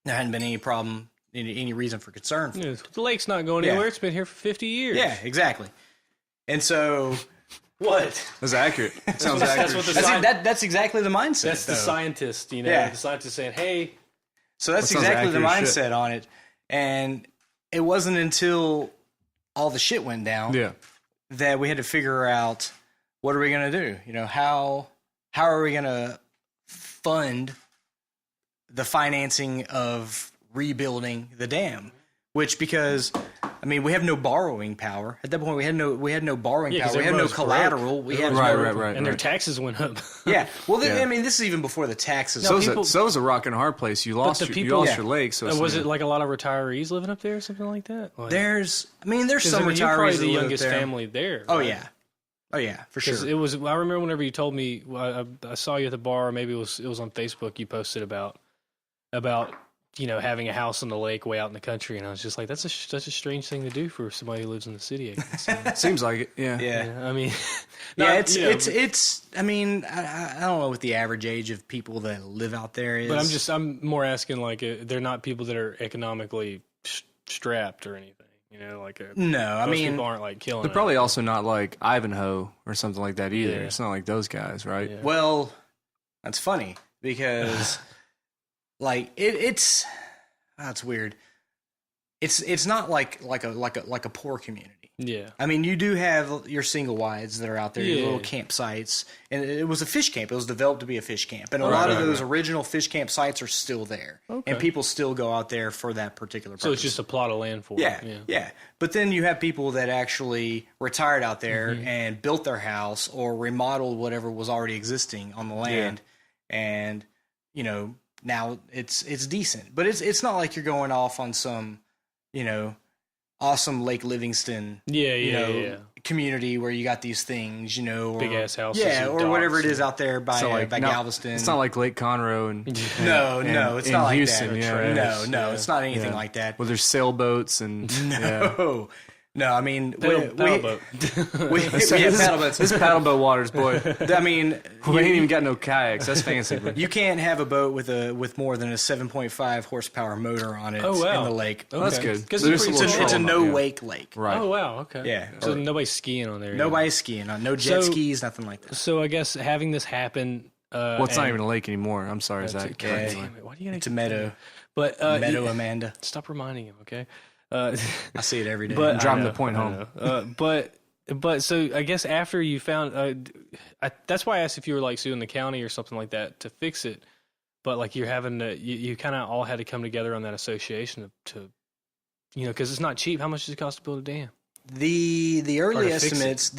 S6: There hadn't been any problem, any reason for concern.
S1: Yeah, the lake's not going anywhere. It's been here for 50 years.
S6: Yeah, exactly. And so... What?
S4: That's accurate. Sounds accurate.
S6: That's exactly the mindset.
S1: That's the scientist, The scientist saying, hey...
S6: So that's exactly the mindset on it. And it wasn't until all the shit went down that we had to figure out, what are we going to do? How are we going to fund the financing of rebuilding the dam? Which, because we have no borrowing power. At that point, we had no borrowing power. We had no collateral. We had
S1: right. And their taxes went up.
S6: Yeah. Well, this is even before the taxes.
S4: So it was a rock and a hard place. You lost your lake. So
S1: was it like a lot of retirees living up there or something like that? Like,
S6: there's some retirees.
S1: You're probably the youngest family there.
S6: Oh,
S1: right?
S6: yeah, for sure.
S1: It was. I remember whenever you told me, I saw you at the bar. Or maybe it was on Facebook. You posted about having a house on the lake way out in the country, and I was just like, that's a strange thing to do for somebody who lives in the city, I guess.
S4: Seems like it,
S6: yeah. It's. I don't know what the average age of people that live out there is,
S1: but I'm more asking, like, they're not people that are economically strapped or anything,
S6: no,
S1: most people aren't like killing.
S4: They're probably also not like Ivanhoe or something like that either. Yeah. It's not like those guys, right?
S6: Yeah. Well, that's funny because. Like it's weird. It's not like a poor community.
S1: Yeah.
S6: You do have your single wides that are out there, your little campsites, and it was a fish camp. It was developed to be a fish camp, and a lot of those original fish camp sites are still there, and people still go out there for that particular purpose.
S1: So it's just a plot of land for
S6: it. Yeah. But then you have people that actually retired out there and built their house or remodeled whatever was already existing on the land, and now it's decent, but it's not like you're going off on some, awesome Lake Livingston, community where you got these things, or
S1: big ass houses,
S6: or whatever it is out there by Galveston.
S4: It's not like Lake Conroe and
S6: no, it's not like
S4: Houston,
S6: that. No, it's not anything like that.
S4: Well, there's sailboats and
S6: No, we have paddle boats.
S4: This paddle boat waters, boy. We ain't even got no kayaks. That's fancy.
S6: You can't have a boat with more than a 7.5 horsepower motor on it in the lake.
S4: Okay. That's good.
S6: It's a no-wake lake.
S4: Right.
S1: Oh, wow. Okay.
S6: Yeah.
S1: So nobody's skiing on there.
S6: Nobody's skiing on. No jet skis, nothing like that.
S1: So I guess having this happen...
S4: it's not even a lake anymore. I'm sorry, Zach.
S6: Damn it. Why do you it's a meadow.
S1: But
S6: meadow, Amanda.
S1: Stop reminding him, okay?
S6: I see it every day.
S1: But
S4: I'm driving the point home.
S1: But so I guess after you found, that's why I asked if you were like suing the county or something like that to fix it. But like you're having to, you kind of all had to come together on that association to because it's not cheap. How much does it cost to build a dam?
S6: The early estimates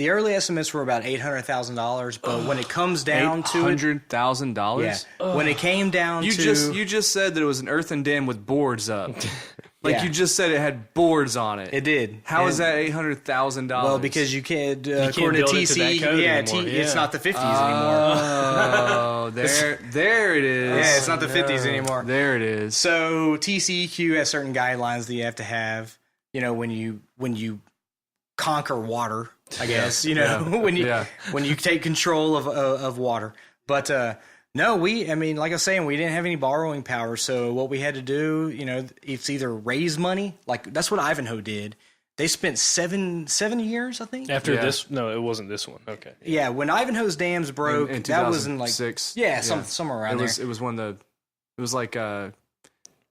S6: were about $800,000, but when it comes down to
S4: $800,000,
S6: when it came down
S4: you just said that it was an earthen dam with boards up. You just said it had boards on it.
S6: It did.
S4: How is that $800,000?
S6: Well, because you can't, according to TC, it's not the 50s
S4: anymore. Oh, there it is.
S6: Yeah, it's not the 50s anymore.
S4: There it is.
S6: So TCEQ has certain guidelines that you have to have. When you conquer water, I guess. When you take control of water, but. No, like I was saying, we didn't have any borrowing power. So what we had to do, it's either raise money, like that's what Ivanhoe did. They spent seven years, I think.
S1: After this, no, it wasn't this one. Okay.
S6: Yeah, when Ivanhoe's dams broke,
S4: in
S6: that was in like
S4: 6.
S6: Yeah, somewhere around there.
S4: It was like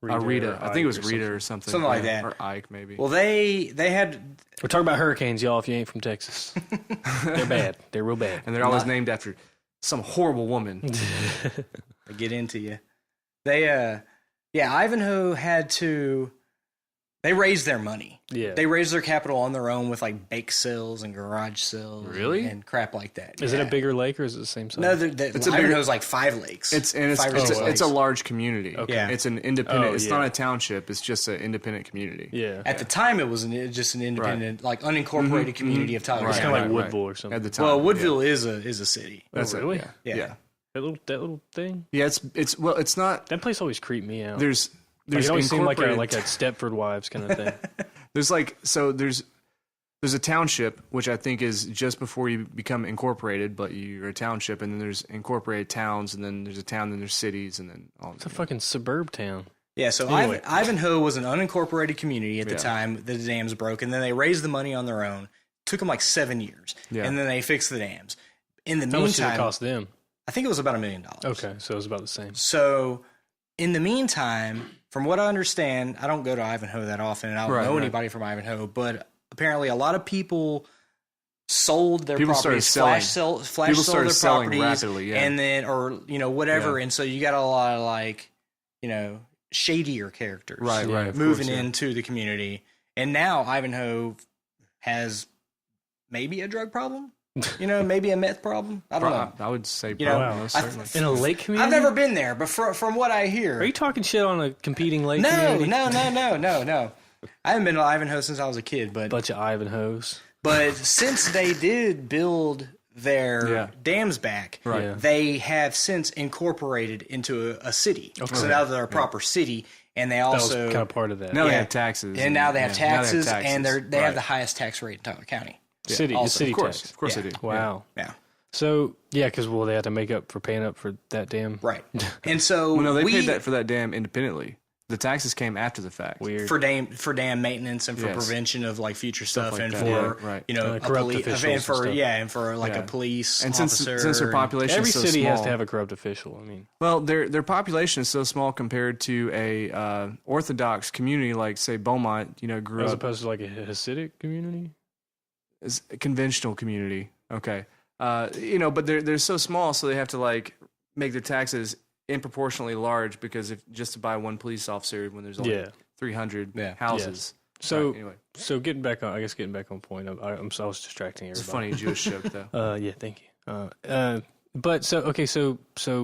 S4: Rita. I think it was Rita or something.
S6: Something like that.
S4: Or Ike, maybe.
S6: Well, they had.
S1: We're talking about hurricanes, y'all. If you ain't from Texas, they're bad. They're real bad,
S4: and they're always named after some horrible woman.
S6: I get into you. They, Ivanhoe had to They raised their money.
S1: Yeah.
S6: They raised their capital on their own with like bake sales and garage sales.
S4: Really?
S6: And crap like that.
S1: Is it a bigger lake or is it the same size?
S6: No,
S4: It's a
S6: Ivanhoe's like 5 lakes.
S4: It's
S6: lakes.
S4: a large community.
S1: Okay.
S6: Yeah.
S4: It's an independent.
S1: Oh,
S4: it's
S1: yeah.
S4: not a township. It's just an independent community.
S1: Yeah.
S6: At the time, it was just an independent, like unincorporated community of Tyler
S1: It's
S6: County.
S1: kind of like
S4: Right,
S1: Woodville or something.
S4: At the time.
S6: Well, Woodville is a city.
S4: That's
S1: Oh, really?
S4: It,
S6: Yeah.
S4: yeah.
S1: that little thing.
S4: Yeah, it's not.
S1: That place always creeped me out.
S4: There's
S1: it always seemed like a
S4: incorporated-
S1: Stepford Wives kind of thing.
S4: There's a township, which I think is just before you become incorporated, but you're a township, and then there's incorporated towns, and then there's a town, then there's cities, and then all.
S1: It's a fucking suburb town.
S6: Yeah, so
S1: Anyway.
S6: Ivanhoe was an unincorporated community at the time the dams broke, and then they raised the money on their own. Took them like 7 years,
S4: Yeah.
S6: and then they fixed the dams. In the
S1: How much did it
S6: meantime,
S1: cost them?
S6: I think it was about $1 million.
S1: Okay, so it was about the same.
S6: So, in the meantime, from what I understand, I don't go to Ivanhoe that often, and I don't know anybody from Ivanhoe, but apparently a lot of people sold their
S4: People
S6: properties,
S4: started
S6: flash
S4: People
S6: sold
S4: started
S6: their
S4: selling
S6: properties,
S4: rapidly, yeah.
S6: and then, or, whatever,
S4: Yeah.
S6: and so you got a lot of, like, shadier characters
S4: Right, right. of
S6: moving
S4: course, yeah.
S6: into the community. And now Ivanhoe has maybe a drug problem, maybe a meth problem. I don't know.
S4: I would say
S6: You know,
S4: probably most
S6: I-
S4: certainly.
S1: In a lake community?
S6: I've never been there, but from what I hear,
S1: Are you talking shit on a competing lake
S6: no,
S1: community?
S6: no. I haven't been to Ivanhoe since I was a kid, but
S1: Bunch of Ivanhoes.
S6: since they did build their
S4: Yeah.
S6: dams back,
S4: Right.
S1: Yeah.
S6: they have since incorporated into a city. So now they're a proper city, and they
S1: That was
S6: also
S1: kind of part of that.
S4: Now they
S6: yeah.
S4: have taxes,
S6: and now they have taxes, and they have
S4: Right.
S6: the highest tax rate in Tyler County.
S1: city,
S6: also,
S1: the city
S4: Of course,
S1: tax.
S4: of course
S6: Yeah.
S4: they do.
S1: Wow.
S6: Yeah,
S1: So, yeah, because, they have to make up for paying up for that damn...
S6: right. And so
S4: Well, no, they paid that for that dam independently. The taxes came after the fact.
S1: Weird.
S6: for dam maintenance and for
S4: Yes.
S6: prevention of like future stuff,
S4: like
S6: and
S4: that.
S6: for
S4: Yeah, right.
S6: a
S1: corrupt officials
S6: and
S1: and
S6: for
S1: stuff.
S6: and for like
S4: Yeah.
S6: a police
S4: And
S6: officer.
S4: since their population
S1: Every
S4: is so
S1: city
S4: small,
S1: has to have a corrupt official. I mean,
S4: well, their population is so small compared to a Orthodox community like say Beaumont. Grew
S1: as
S4: up
S1: opposed to like a Hasidic community.
S4: as a conventional community. Okay, but they're so small, so they have to like make their taxes disproportionately large because if just to buy one police officer when there's only
S1: Yeah.
S4: 300
S6: Yeah.
S4: houses.
S1: So,
S4: Right, anyway,
S1: so getting back on, I guess getting back on point. I was distracting
S4: it's a
S1: everybody.
S4: funny Jewish joke though.
S1: Yeah, thank you. But so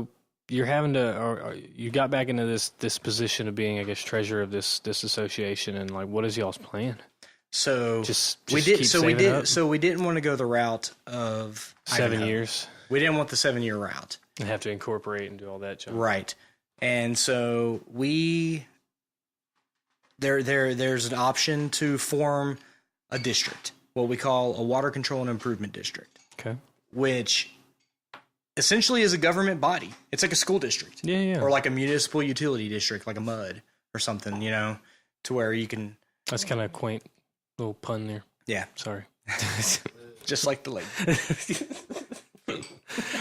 S1: you're having to, or you got back into this position of being, I guess, treasurer of this association, and like, what is y'all's plan?
S6: So
S1: Just
S6: we
S1: keep
S6: did.
S1: saving up?
S6: So we didn't want to go the route of
S1: 7
S6: Ivanhoe.
S1: years
S6: We didn't want the 7-year route,
S1: and have to incorporate and do all that junk.
S6: right? And so there's an option to form a district, what we call a water control and improvement district,
S1: Okay.
S6: which essentially is a government body. It's like a school district.
S1: Yeah, yeah.
S6: Or like a municipal utility district, like a MUD or something, to where you can,
S1: That's kind of quaint little pun there.
S6: yeah,
S1: Sorry.
S6: just like the lake.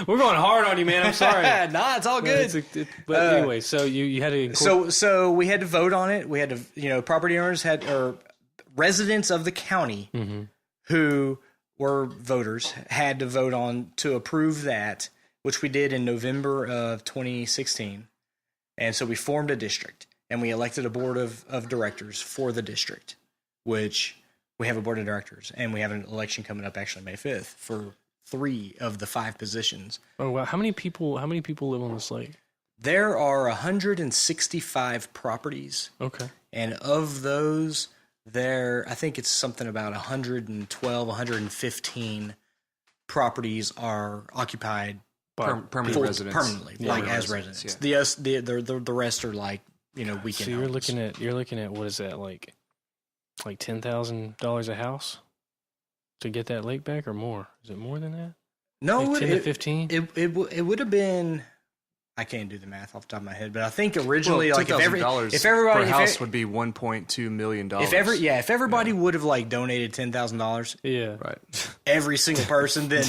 S1: We're going hard on you, man. I'm sorry.
S6: Nah, it's all good.
S1: But anyway, so you had to incorporate.
S6: So we had to vote on it. We had to, property owners or residents of the county who were voters had to vote on to approve that, which we did in November of 2016. And so we formed a district and we elected a board of directors for the district, which we have a board of directors, and we have an election coming up actually May 5th for 3 of the 5 positions.
S1: Oh wow, how many people live on this lake?
S6: There are 165 properties.
S1: Okay.
S6: And of those, I think it's something about 112, 115 properties are occupied
S4: Permanent residents.
S6: permanently, like as residents. The rest are like, weekend
S1: So you're
S6: homes.
S1: looking at what is that like $10,000 a house to get that lake back, or more? Is it more than that?
S6: No,
S1: Like 10 to 15?
S6: It would have been. I can't do the math off the top of my head, but I think originally, like if everybody
S4: per house would be $1.2 million.
S6: if everybody would have like donated $10,000,
S1: Yeah.
S4: right.
S6: every single person, then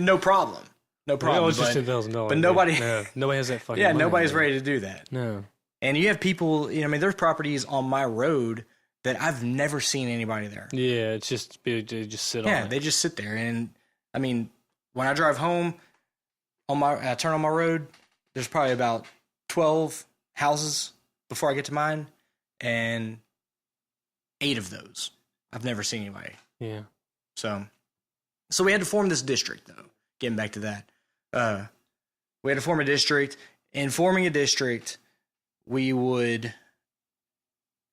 S6: no problem, no problem.
S1: Oh, it's just
S6: But-
S1: $10,000.
S6: but nobody-
S1: Yeah, nobody has that fucking.
S6: yeah,
S1: money,
S6: nobody's
S1: man.
S6: ready to do that.
S1: No.
S6: And you have people, there's properties on my road that I've never seen anybody there.
S1: Yeah, it's just they just sit on
S6: Yeah,
S1: it.
S6: they just sit there. And I mean, when I drive home, I turn on my road, there's probably about 12 houses before I get to mine. And 8 of those. I've never seen anybody.
S1: Yeah.
S6: So we had to form this district, though. Getting back to that. We had to form a district. In forming a district, we would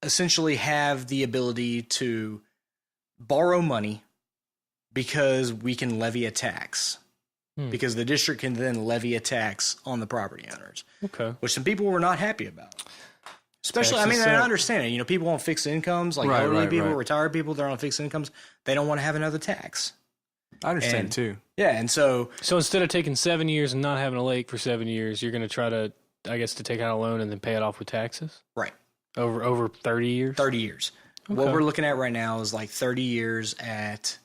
S6: essentially have the ability to borrow money because we can levy a tax. Because the district can then levy a tax on the property owners.
S1: Okay.
S6: Which some people were not happy about. Especially, I mean, I understand it. You know, people on fixed incomes, like elderly people, retired people, they're on fixed incomes. They don't want to have another tax.
S4: I understand too.
S6: Yeah, and so
S1: instead of taking 7 years and not having a lake for 7 years, you're going to try to, I guess, to take out a loan and then pay it off with taxes?
S6: Right.
S1: Over 30 years?
S6: 30 years. Okay. What we're looking at right now is like 30 years at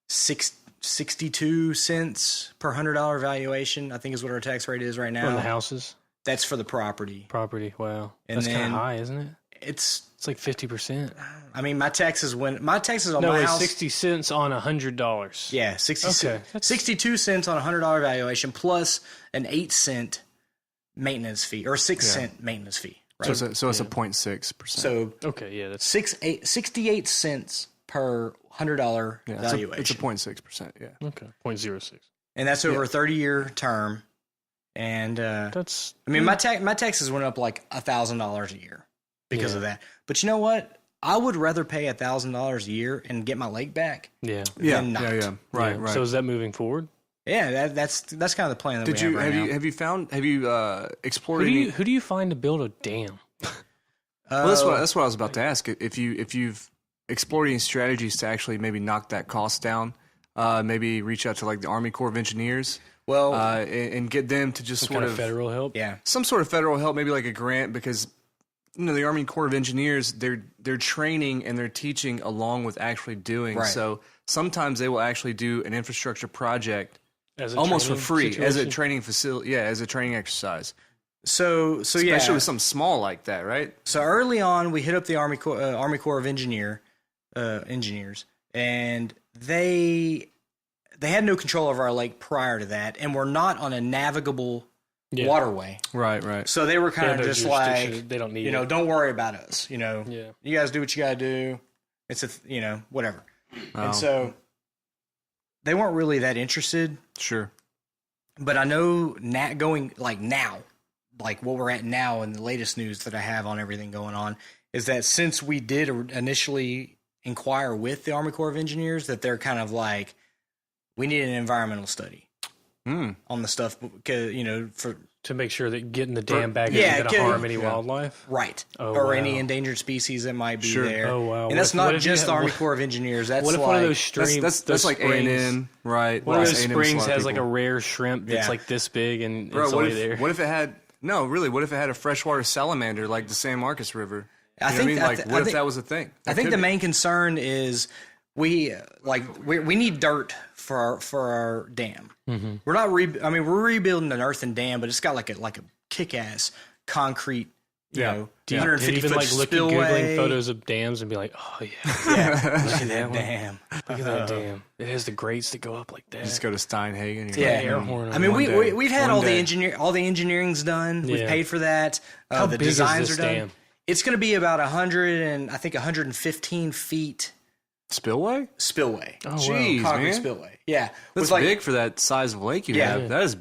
S6: 62 cents per $100 valuation, I think is what our tax rate is right now.
S1: For the houses?
S6: That's for the property.
S1: Wow.
S6: And
S1: that's kind of high, isn't it?
S6: It's
S1: like 50%.
S6: I mean, my taxes on my house.
S1: 60 cents on $100.
S6: Yeah, 62 cents on a $100 valuation plus an 8-cent maintenance fee or a 6-cent maintenance fee. Right?
S4: So it's a 0.6%.
S6: So
S1: okay, yeah, that's
S6: 68 cents per $100 valuation.
S4: It's a 0.6%. Yeah.
S1: Okay, 0.06.
S6: And that's over a 30-year term. And
S1: that's.
S6: I mean, my taxes went up like $1,000 a year because of that. But you know what? I would rather pay $1,000 a year and get my lake back.
S1: Yeah.
S6: Than not.
S4: Yeah. Right.
S1: So is that moving forward?
S6: Yeah, that's kind of the plan that we have right now.
S4: Have you explored
S1: Who do you find to build a dam?
S4: Well, that's what I was about to ask. If you've explored any strategies to actually maybe knock that cost down, maybe reach out to like the Army Corps of Engineers, and get them to just sort of
S1: federal help.
S6: Yeah,
S4: some sort of federal help, maybe like a grant, because the Army Corps of Engineers, they're training and they're teaching along with actually doing. Right. So sometimes they will actually do an infrastructure project almost for free as a training facility, as a training exercise.
S6: So
S4: especially with something small like that, right?
S6: So early on, we hit up the Army Corps of Engineers, and they had no control over our lake prior to that, and we're not on a navigable waterway.
S4: Right.
S6: So they were kind of just like,
S1: they don't need
S6: don't worry about us. You guys do what you got to do. It's whatever. Oh. And so they weren't really that interested.
S4: Sure.
S6: But I know going now, like what we're at now and the latest news that I have on everything going on is that since we did initially inquire with the Army Corps of Engineers, that they're kind of like, we need an environmental study on the stuff, because,
S1: to make sure that getting the dam back isn't going to harm any wildlife.
S6: Right. Any endangered species that might be there.
S1: Oh, wow.
S6: And that's not just the Army Corps of Engineers. That's
S1: what if
S6: like,
S1: one of those streams,
S4: that's like A&M, right?
S1: One of those springs has like a rare shrimp that's like this big and it's only there.
S4: What if it had... No, really. What if it had a freshwater salamander like the San Marcos River? What if that was a thing?
S6: I think the main concern is we need dirt for our dam. Mm-hmm. We're not. We're rebuilding an earthen dam, but it's got like a kick-ass concrete. 150
S1: foot
S6: like
S1: spillway. Googling photos of dams and be like, oh yeah,
S6: look at that dam.
S1: Look at that dam. It has the grates that go up like that.
S4: Just go to Steinhagen.
S1: Air horn.
S6: I mean, we've had all the engineering's done. We've paid for that. The designs are done. Dam? It's going to be about 115 feet.
S4: Spillway.
S6: Oh,
S4: jeez,
S6: concrete
S4: man.
S6: Spillway. Yeah,
S4: that's big for that size of lake you have. That is.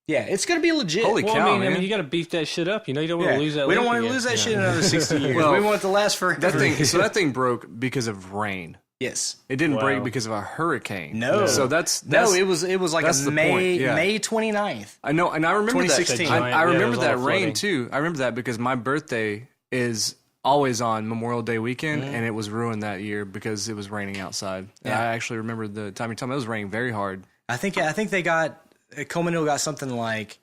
S6: Yeah, it's going to be legit.
S4: Holy cow, man.
S1: I mean, you got to beef that shit up. You don't want to lose that.
S6: We don't want to lose that shit in another 60 years. We want it to last forever.
S4: That thing broke because of rain.
S6: Yes.
S4: It didn't break because of a hurricane.
S6: No.
S4: So that's
S6: it was like a May 29th.
S4: I know, and I remember
S6: 2016.
S4: I remember that rain too. I remember that because my birthday is always on Memorial Day weekend, and it was ruined that year because it was raining outside. Yeah. I actually remember the time you told me it was raining very hard.
S6: I think they got Coleman Hill got something like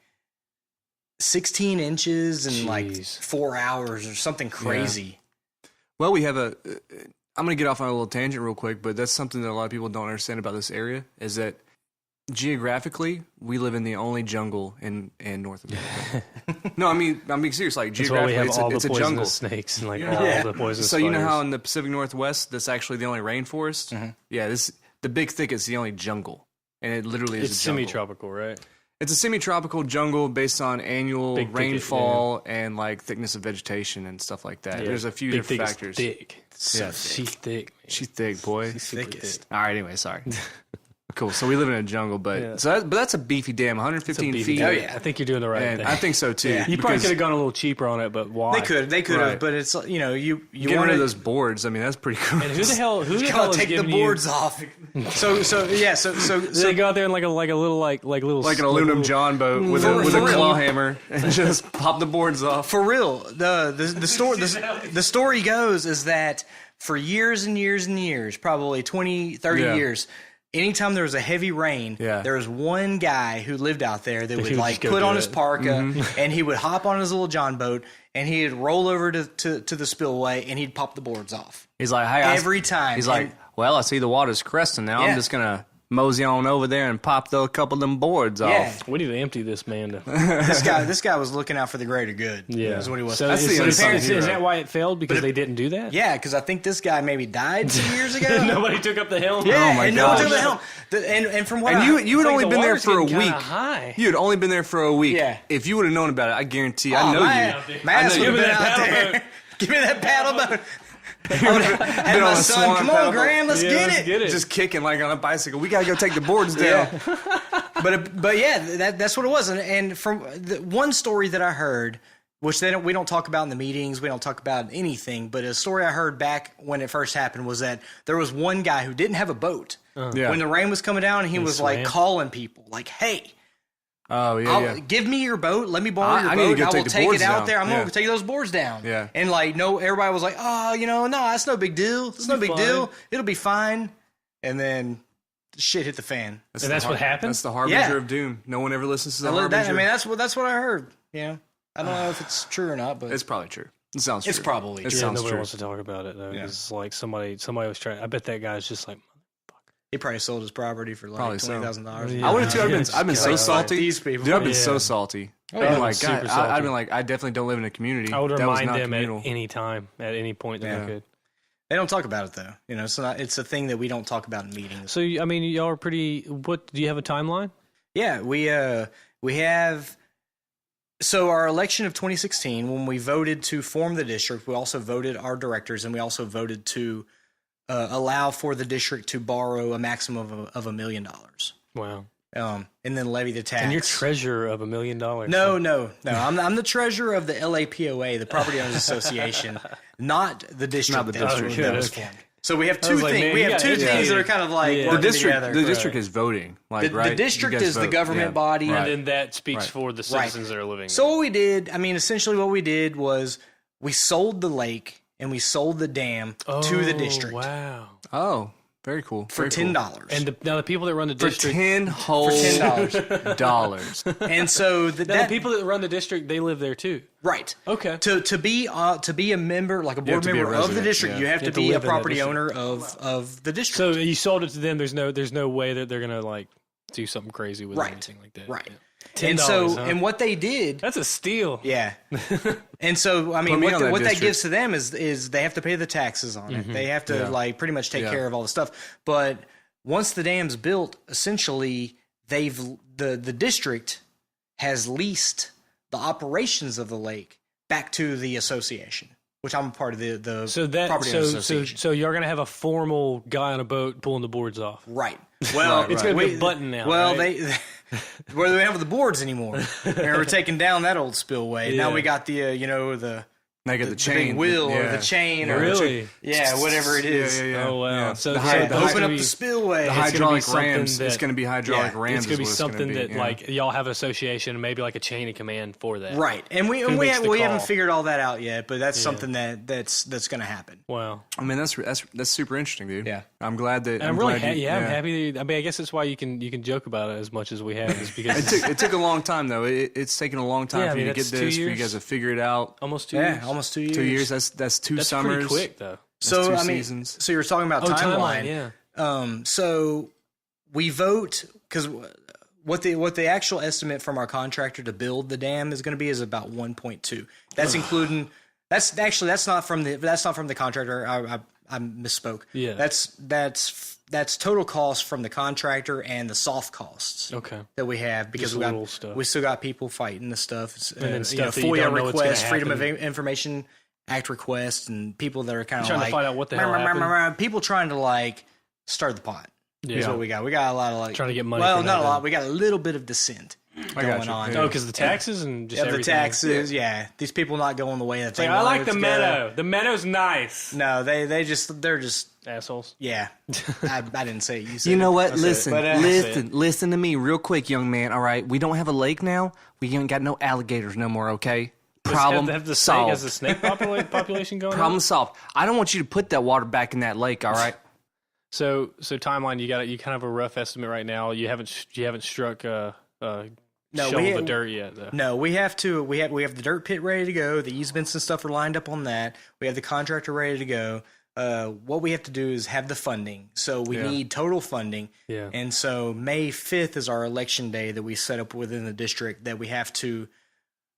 S6: 16 inches in like 4 hours or something crazy.
S4: Yeah. Well, we have I'm going to get off on a little tangent real quick, but that's something that a lot of people don't understand about this area is that geographically, we live in the only jungle in North America. No, I'm being serious. Like geographically, it's a jungle.
S1: Snakes and like all the poisonous
S4: So
S1: spiders.
S4: you know how in the Pacific Northwest, that's actually the only rainforest. Mm-hmm. Yeah, the big thicket's the only jungle, and it literally is.
S1: It's
S4: a jungle.
S1: semi-tropical, right?
S4: It's a semi-tropical jungle based on annual
S1: Big thicket,
S4: rainfall and like thickness of vegetation and stuff like that.
S1: Yeah.
S4: There's a few
S1: Big
S4: different
S1: Thick is
S4: factors.
S1: thick.
S4: Yeah.
S1: She's thick. Man.
S4: She's thick, boy.
S1: She's super
S6: thickest.
S1: thick.
S4: All right. Anyway, sorry. Cool. So we live in a jungle, but
S1: Yeah.
S4: but that's a beefy dam, 115
S1: Beefy
S4: feet.
S1: dam.
S6: Oh, yeah.
S1: I think you're doing the right
S4: And
S1: thing.
S4: I think so too.
S1: you probably
S4: because
S1: could have gone a little cheaper on it, but why?
S6: They could
S4: Right.
S6: have, but it's you
S4: getting
S6: want
S4: rid of
S6: to
S4: those boards. I mean, that's pretty cool.
S1: And who the hell
S6: gotta
S1: is
S6: take the
S1: giving
S6: boards off. So
S1: They go out there in like a little little
S4: like an aluminum John boat with a
S6: For real.
S4: claw hammer and just pop the boards off.
S6: for real. The story goes is that for years and years and years, probably 20, 30
S4: Yeah.
S6: years, anytime there was a heavy rain,
S4: Yeah.
S6: there was one guy who lived out there that would
S1: would
S6: like
S1: just go
S6: put
S1: do
S6: on
S1: it.
S6: his parka
S4: Mm-hmm.
S6: and he would hop on his little John boat and he'd roll over to the spillway and he'd pop the boards off.
S4: He's like, hey,
S6: Every time.
S4: He's
S6: And-
S4: like, well, I see the water's cresting now.
S6: Yeah.
S4: I'm just gonna mosey on over there and pop a couple of them boards
S6: Yeah.
S4: off.
S1: We need to empty this man.
S6: This guy was looking out for the greater good.
S1: Yeah,
S6: is what he was.
S1: So,
S4: That's
S1: is,
S4: the
S1: so
S4: unsung
S1: is
S4: hero.
S1: that why it failed? Because they didn't do that?
S6: Yeah, because I think this guy maybe died some years ago.
S1: Nobody took up the helm.
S6: Yeah,
S4: Oh my
S6: and no one
S4: gosh.
S6: took the helm. And from what
S4: And
S6: I,
S4: you had
S1: like
S4: only
S1: the
S4: been there
S1: water's
S4: for a
S1: getting kinda
S4: week.
S1: high.
S4: You had only been there for a week.
S6: Yeah.
S4: If you would have known about it, I guarantee. I
S6: Oh,
S4: know
S6: my
S4: you.
S6: my ass
S4: I know
S6: would
S4: you.
S6: have been out
S1: paddle
S6: there.
S1: boat.
S6: Give me that paddle boat. I would have had
S4: Been
S6: my
S4: on a
S6: son.
S4: swan
S6: Come
S4: paddle
S6: on,
S4: boat.
S6: Graham, let's
S1: Yeah,
S6: get
S1: let's
S6: it.
S1: get it.
S4: Just kicking like on a bicycle. We gotta go take the boards down.
S6: But yeah, that's what it was. And from the one story that I heard, which we don't talk about in the meetings, we don't talk about anything, but a story I heard back when it first happened was that there was one guy who didn't have a boat.
S4: Yeah.
S6: When the rain was coming down, he was like
S1: swam?
S6: calling people, like, "Hey,
S4: Oh yeah.
S6: give me your boat. Let me borrow your
S4: I need to
S6: boat.
S4: go
S6: I will
S4: take the
S6: take it
S4: boards
S6: out
S4: down.
S6: there. I'm
S4: Yeah.
S6: going to take those boards down."
S4: Yeah.
S6: And like, no, everybody was like, "Oh, no, that's no big deal. It's no big
S1: fine.
S6: deal. It'll be fine." And then shit hit the fan.
S1: And that's what happened?
S4: That's the harbinger
S6: Yeah.
S4: of doom. No one ever listens to the
S6: I
S4: harbinger.
S6: mean, that's what I heard. You know, I don't know if it's true or not, but
S4: it's probably true. It sounds true.
S6: it's probably
S4: It
S6: true.
S1: Yeah,
S4: sounds
S1: nobody
S4: true.
S1: wants to talk about it though.
S6: Yeah.
S1: It's like somebody was trying. I bet that guy's just like,
S6: He probably sold his property for
S4: Probably
S6: like
S4: so.
S6: $20,000.
S1: Yeah.
S4: I would have too. I've been so
S6: Like,
S4: salty.
S6: these people.
S4: Dude, I've been
S1: Yeah.
S4: so salty.
S1: yeah,
S4: I'm like,
S1: super
S4: God,
S1: salty.
S4: I've been like, I definitely don't live in a community.
S1: I would
S4: that was
S1: remind
S4: not
S1: them
S4: communal.
S1: at any time, at any point that I
S4: Yeah.
S1: could.
S6: They don't talk about it though. You know, so it's a thing that we don't talk about in meetings.
S1: So I mean, y'all are pretty. What do you have a timeline?
S6: Yeah, we have. So our election of 2016, when we voted to form the district, we also voted our directors, and we also voted to allow for the district to borrow a maximum of $1 million,
S1: Wow.
S6: and then levy the tax.
S1: And you're treasurer of $1 million.
S6: No. I'm the treasurer of the LAPOA, the Property Owners Association, not the district.
S4: Not the
S6: that was-
S4: district.
S6: that was
S1: Okay.
S6: formed. So we have
S1: I
S6: two
S1: was like,
S6: things.
S1: man,
S6: We
S1: you
S6: have
S1: got
S6: two things
S1: educated.
S6: that are kind of like
S1: Yeah.
S6: working
S4: The district,
S6: together.
S4: the district is voting. Like,
S6: The
S4: right?
S6: district
S4: You guys
S6: is the
S4: vote.
S6: government
S4: Yeah.
S6: body.
S1: And
S4: Right.
S1: then that speaks
S4: Right.
S1: for the citizens that are living
S6: So
S1: there.
S6: what we did, I mean, essentially what we did was we sold the lake and we sold the dam to the district
S1: Wow.
S4: Oh, very cool.
S6: for
S4: Very cool.
S6: $10.
S1: And now the people that run the
S4: For
S1: district,
S4: $10 whole
S6: $10.
S4: dollars.
S6: And so
S1: now the people that run the district, they live there too.
S6: right.
S1: Okay.
S6: To be a member, like a
S4: have
S6: board
S4: to be a
S6: member of the
S4: resident,
S6: district,
S4: yeah.
S6: you have
S1: You
S6: to
S1: have to
S6: be a
S1: live in that
S6: property
S1: district.
S6: owner of the district.
S1: So you sold it to them. There's no way that they're gonna like do something crazy with it or
S6: Right.
S1: anything like that.
S6: Right.
S1: Yeah.
S6: And
S1: $10,
S6: so
S1: huh?
S6: and what they did,
S1: That's a steal.
S6: yeah. And so I mean,
S4: Put me on that
S6: what that
S4: district.
S6: gives to them is they have to pay the taxes on it. They have to
S4: Yeah.
S6: like pretty much take
S4: Yeah.
S6: care of all the stuff. But once the dam's built, essentially the district has leased the operations of the lake back to the association, which I'm a part of the
S1: So that
S6: property
S1: so
S6: owners
S1: so
S6: association.
S1: so you're gonna have a formal guy on a boat pulling the boards off.
S6: Right. Well,
S1: It's gonna be a button now.
S6: Well,
S1: right?
S6: they where they have the boards anymore. We're taking down that old spillway. Now
S1: Yeah.
S6: we got the the
S4: They got the
S6: big
S4: chain.
S6: wheel or
S4: Yeah.
S6: the chain
S4: Yeah.
S6: or
S1: Really?
S6: yeah, whatever it is.
S4: Yeah, yeah, yeah.
S1: Oh wow.
S4: Yeah.
S1: So
S4: The
S1: yeah,
S4: high-
S1: it's
S4: the
S1: gonna
S6: Open up
S1: be-
S6: the spillway.
S4: The
S1: gonna be
S4: hydraulic
S1: something
S4: rams.
S1: that-
S4: It's going to be hydraulic
S6: Yeah.
S4: rams.
S1: It's gonna be
S4: is what
S1: something
S4: gonna
S1: that
S4: be, yeah.
S1: like y'all have an association and maybe like a chain of command for that.
S6: Right, and we
S1: Who makes the
S6: we haven't
S1: call?
S6: figured all that out yet, but that's something that's going to happen.
S1: Wow.
S4: I mean, that's super interesting, dude.
S6: Yeah.
S4: I'm glad that.
S1: And I'm really
S4: glad
S1: I'm happy. That, I mean, I guess that's why you can joke about it as much as we have, is because
S4: It took a long time though. It's taken a long time
S1: Yeah, I
S4: for you
S1: mean,
S4: to get
S1: that's 2
S4: this, for you
S1: years.
S4: guys to figure it out.
S1: almost 2
S6: Yeah,
S1: years.
S6: almost 2 years.
S4: 2 years. That's two
S1: That's
S4: summers.
S1: pretty quick though.
S6: So
S4: two
S6: I mean,
S4: seasons.
S6: so you're talking about timeline.
S1: Yeah.
S6: So we vote because what the actual estimate from our contractor to build the dam is going to be is about 1.2. That's including. That's not from the contractor. I misspoke.
S1: Yeah.
S6: That's total cost from the contractor and the soft costs
S1: Okay.
S6: that we have because
S1: Just little stuff.
S6: we still got people fighting the stuff.
S1: And then stuff that you
S6: FOIA
S1: don't know what's gonna
S6: requests, Freedom of
S1: happen.
S6: Information Act requests, and people that are kind of
S1: Trying to
S6: like
S1: find out what the hell happened.
S6: people trying to like stir the pot.
S1: Yeah.
S6: Is what we got. We got a lot of like
S1: Trying to get money
S6: Well,
S1: for
S6: not a
S1: nothing.
S6: lot. We got a little bit of dissent going on.
S1: Oh, because the taxes and just
S6: Yeah, the
S1: everything.
S6: taxes. Yeah, these people not going the way that they
S1: I like
S6: wanted
S1: the
S6: to
S1: meadow. The meadow's nice.
S6: go. No, they're just
S1: Assholes.
S6: yeah. I didn't say it. You said
S7: You know
S6: it.
S7: what?
S6: I said it.
S7: Listen,
S6: But,
S7: listen to me real quick, young man. All right, we don't have a lake now. We ain't got no alligators no more. Okay, problem
S1: Have the snake,
S7: solved.
S1: has the snake population going
S7: Problem
S1: on?
S7: solved. I don't want you to put that water back in that lake. All right.
S1: So timeline. You kind of have a rough estimate right now. You haven't struck shovel the dirt yet though.
S6: No, we have we have the dirt pit ready to go. The easements and stuff are lined up on that. We have the contractor ready to go. What we have to do is have the funding. So we need total funding.
S1: Yeah.
S6: And so May 5th is our election day that we set up within the district that we have to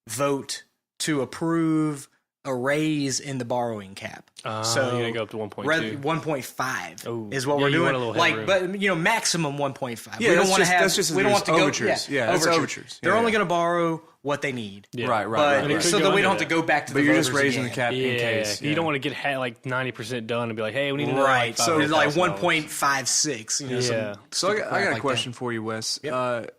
S6: vote to approve a raise in the borrowing cap.
S1: So you're gonna go up to 1.2.
S6: 1.5 is what
S1: Yeah,
S6: we're
S1: you
S6: doing.
S1: want a little
S6: Like,
S1: headroom.
S6: but maximum 1.5.
S2: Yeah,
S6: we don't
S2: that's
S6: want to
S2: just-
S6: have.
S2: that's just
S6: we don't want to go.
S2: overtures. Yeah, it's overtures.
S6: They're
S2: Yeah,
S6: only
S2: yeah.
S6: going to borrow what they need.
S1: Yeah.
S2: Right,
S6: But
S1: It could
S6: so
S1: go
S6: that we don't have
S1: under
S6: to go back to
S2: But
S6: the
S2: you're just
S6: voters
S2: raising the
S6: again.
S2: cap in case.
S1: You don't want to get like 90% done and be like, hey, we need another
S6: Right. So it's like
S1: $500,000.
S6: 1.56. You know,
S1: Yeah.
S2: So I got
S6: crap
S2: a
S6: like
S2: question for you, Wes.
S6: Yep.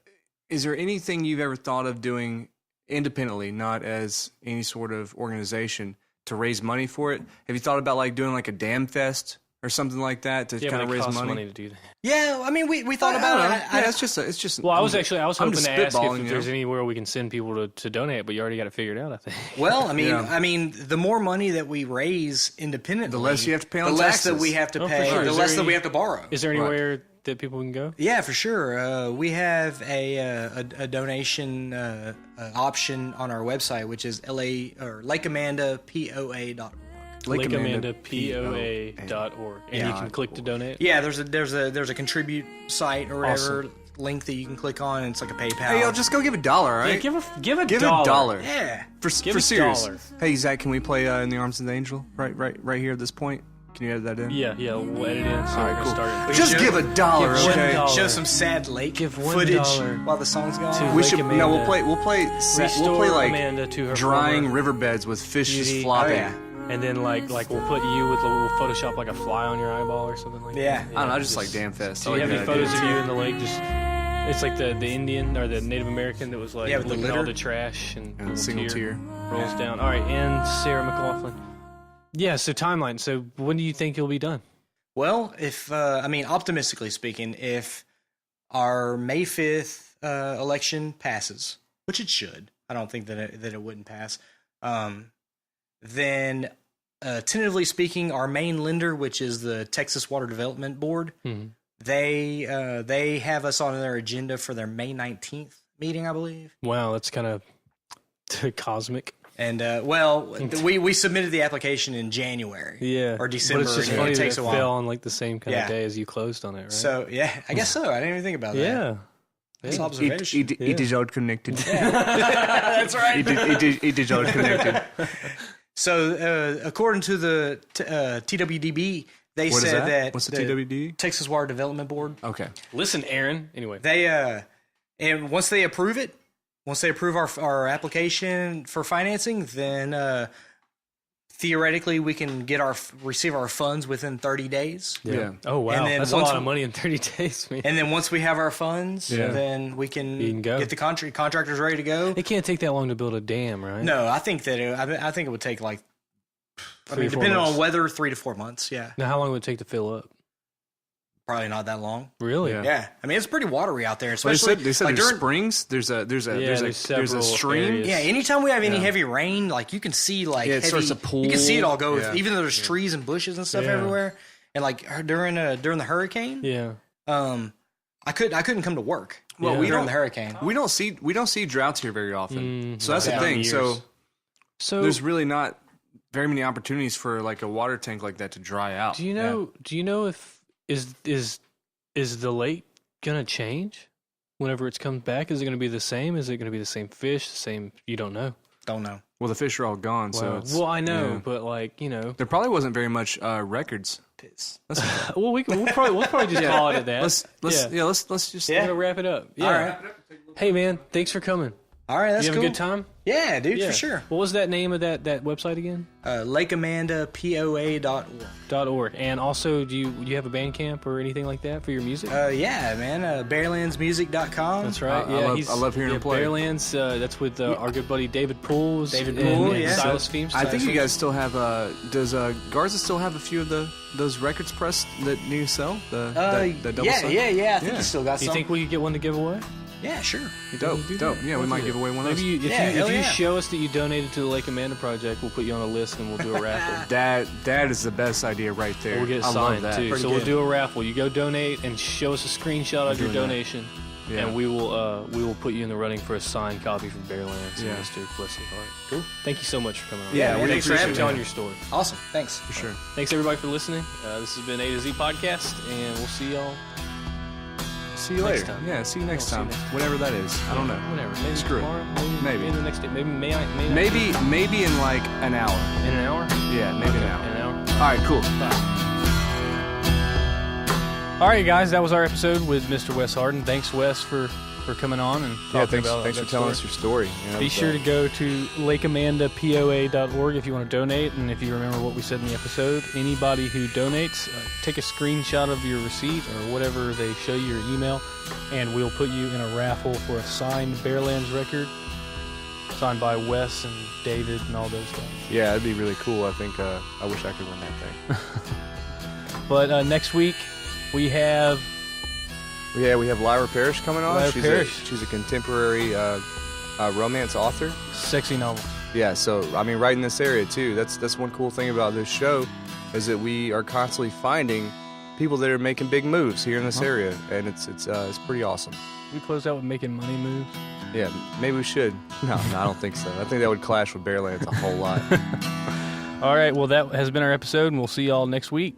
S2: Is there anything you've ever thought of doing independently, not as any sort of organization, to raise money for it? Have you thought about like doing like a dam fest or something like that to
S1: Yeah,
S2: kind
S1: but
S2: of
S1: it
S2: raise
S1: costs
S2: money?
S1: money to do that.
S6: Yeah, I mean, we thought about it.
S2: Yeah, it's just.
S1: Well, I was hoping
S2: I'm
S1: to
S2: just
S1: ask
S2: spitballing,
S1: if
S2: you
S1: there's
S2: know?
S1: anywhere we can send people to donate, but you already got it figured out, I think.
S6: Well, I mean,
S2: Yeah.
S6: the more money that we raise independently,
S2: The less you have to pay on
S6: the less that
S2: taxes.
S6: we have to
S1: Oh, for
S6: pay,
S1: sure.
S6: the
S1: Is
S6: less
S1: there
S6: that we
S1: any-
S6: have to borrow.
S1: Is there anywhere that people can go?
S6: Yeah, for sure. We have a donation option on our website, which is lakeamandapoa.org.
S1: LakeAmandaPOA.org. And you can click to donate?
S6: Yeah, there's a contribute site or whatever link that you can click on, and it's like a PayPal.
S2: Hey, yo, just go give a dollar, all right?
S1: Yeah, give a
S2: Give
S1: dollar.
S2: $1.
S6: yeah.
S2: For
S1: Give a
S2: serious.
S1: dollar.
S2: Hey, Zach, can we play In the Arms of the Angel right here at this point? Can you edit that in?
S1: Yeah, we'll edit it in. So we're going to start it.
S2: Just give $1,
S1: Give
S2: okay?
S1: $1.
S6: Show some sad lake
S1: Give
S6: footage
S1: $1
S6: while the song's going
S1: to
S6: on.
S2: We
S1: Lake
S2: should
S1: Amanda.
S2: we'll play
S1: Restore
S2: like
S1: Amanda to her
S2: drying
S1: former
S2: riverbeds with fish just
S1: beauty.
S2: flopping.
S6: Oh, yeah.
S1: And then like we'll put you with we'll Photoshop like a fly on your eyeball or something like
S6: Yeah.
S1: that.
S2: I don't know, I just like Damn Fest.
S1: Do you have any photos of you in the lake? Just it's like the Indian or the Native American that was like
S6: Yeah, with the
S1: looking at all
S6: litter.
S1: the trash and
S2: And a
S1: little
S2: single tear.
S1: rolls down. All right, and Sarah McLaughlin. Yeah, so timeline. So when do you think you'll be done?
S6: Well, if optimistically speaking, if our May 5th election passes, which it should, I don't think that it wouldn't pass. Then, tentatively speaking, our main lender, which is the Texas Water Development Board, they have us on their agenda for their May 19th meeting, I believe.
S1: Wow, that's kind of cosmic.
S6: And we submitted the application in January,
S1: Yeah,
S6: or December.
S1: But it's just
S6: and
S1: funny
S6: it
S1: that
S6: takes
S1: it
S6: a while.
S1: fell on like the same kind
S6: Yeah.
S1: of day as you closed on it, right?
S6: So yeah, I guess so. I didn't even think about that.
S1: yeah.
S6: That's observation.
S2: It is all connected.
S6: That's right.
S2: It is all connected.
S6: So, according to the TWDB, they
S2: What is
S6: said
S2: that?
S6: that
S2: What's the
S6: the
S2: TWD?
S6: Texas Water Development Board,
S2: Okay.
S1: Listen, Aaron. Anyway,
S6: they and once they approve our application for financing, then theoretically we can receive our funds within 30 days.
S2: Yeah.
S1: Oh wow,
S6: And then
S1: that's a
S6: once
S1: lot of
S6: we-
S1: money in 30 days, man.
S6: And then once we have our funds,
S2: Yeah.
S6: then we
S1: You can go.
S6: get the contractors ready to go.
S1: It can't take that long to build a dam, right?
S6: No, I think that I think it would take like,
S1: 3 or 4
S6: depending
S1: months.
S6: on weather, 3 to 4 months. Yeah,
S1: Now, how long would it take to fill up?
S6: probably not that long.
S1: Really?
S2: Yeah.
S6: Yeah, I mean it's pretty watery out there,
S2: Well, they
S6: especially
S2: said
S6: like
S2: there's
S6: during.
S2: springs. There's a
S1: there's several
S2: stream.
S1: areas.
S6: Yeah, anytime we have any
S2: Yeah.
S6: heavy rain, like you can see like
S2: Yeah, it
S6: heavy,
S2: starts to pool.
S6: you can see it all go.
S2: Yeah.
S6: Even though there's trees and bushes and stuff
S1: Yeah.
S6: everywhere, and like during the hurricane,
S1: Yeah.
S6: I couldn't come to work.
S2: Well,
S1: Yeah.
S2: we
S6: during
S2: don't
S6: the hurricane.
S2: we don't see droughts here very often. So that's
S6: Yeah.
S2: the thing.
S1: Years. So
S2: There's really not very many opportunities for like a water tank like that to dry out.
S1: do you know if is the lake gonna change whenever it comes back? Is it gonna be the same? Is it gonna be the same fish? The same? You don't know.
S6: Don't know.
S4: Well, the fish are all gone, so it's...
S1: Well, I know,
S4: yeah.
S1: but like, you know.
S4: There probably wasn't very much records.
S1: Well, we'll probably just call it at that.
S4: Let's just...
S1: We're gonna wrap it up. Yeah.
S6: All right.
S1: Hey, man, thanks for coming.
S6: All right, that's
S1: You have
S6: cool.
S1: a good time?
S6: Yeah, dude, for sure.
S1: What was that name of that website again?
S6: LakeAmandaPOA.org.
S1: .org. And also, do you have a Bandcamp or anything like that for your music?
S6: Yeah, man. Bearlandsmusic.com.
S1: That's right.
S4: I love hearing him play.
S1: Bearlands. That's with our good buddy David Poole.
S6: Poole,
S1: Silas Feams.
S4: I think you guys still have... does Garza still have a few of those records pressed that you sell? The double
S6: yeah.
S4: side?
S6: I think you still got
S1: Do you
S6: some.
S1: think we could get one to give away?
S6: Yeah, sure.
S4: Dope. Yeah, we might give away one of those.
S1: Maybe if you show us that you donated to the Lake Amanda Project, we'll put you on a list and we'll do a raffle.
S4: That is the best idea right there.
S1: We'll get it
S4: I love
S1: signed
S4: that.
S1: too. So we'll do a raffle. You go donate and show us a screenshot of your donation, and we will put you in the running for a signed copy from Bearlands and Mr. Plessy. All right, cool. Thank you so much for coming on.
S6: Yeah,
S1: we
S6: thanks for having me.
S1: telling your story.
S6: Awesome. Thanks.
S4: For sure.
S1: Thanks everybody for listening. This has been A to Z Podcast, and we'll see y'all.
S4: See you
S1: Next
S4: later.
S1: time.
S4: Yeah, see you next
S1: see you
S4: time.
S1: next time.
S4: Whenever that is. I don't know.
S1: Whatever. Maybe
S4: Screw it.
S1: tomorrow.
S4: Maybe.
S1: the next day. Maybe
S4: Maybe in like an hour.
S1: in an hour.
S4: Yeah, maybe an
S1: In
S4: hour.
S1: an hour.
S4: All right, cool.
S1: All right, guys, that was our episode with Mr. Wes Hardin. Thanks, Wes, for coming on and talking about
S2: thanks
S1: that
S2: for telling
S1: story.
S2: us your story.
S1: Be sure to go to lakeamandapoa.org if you want to donate, and if you remember what we said in the episode, anybody who donates, take a screenshot of your receipt or whatever they show you, your email, and we'll put you in a raffle for a signed Bearlands record, signed by Wes and David and all those guys.
S2: Yeah, that'd be really cool. I think I wish I could win that thing.
S1: But next week we have
S2: We have Lyra Parrish coming on.
S1: Lyra Parrish.
S2: She's a contemporary romance author.
S1: sexy novels.
S2: Yeah, so I mean, right in this area too. That's one cool thing about this show, is that we are constantly finding people that are making big moves here in this area, and it's pretty awesome.
S1: We closed out with making money moves.
S2: Yeah, maybe we should. No, I don't think so. I think that would clash with Bearlands a whole lot.
S1: All right, well, that has been our episode, and we'll see y'all next week.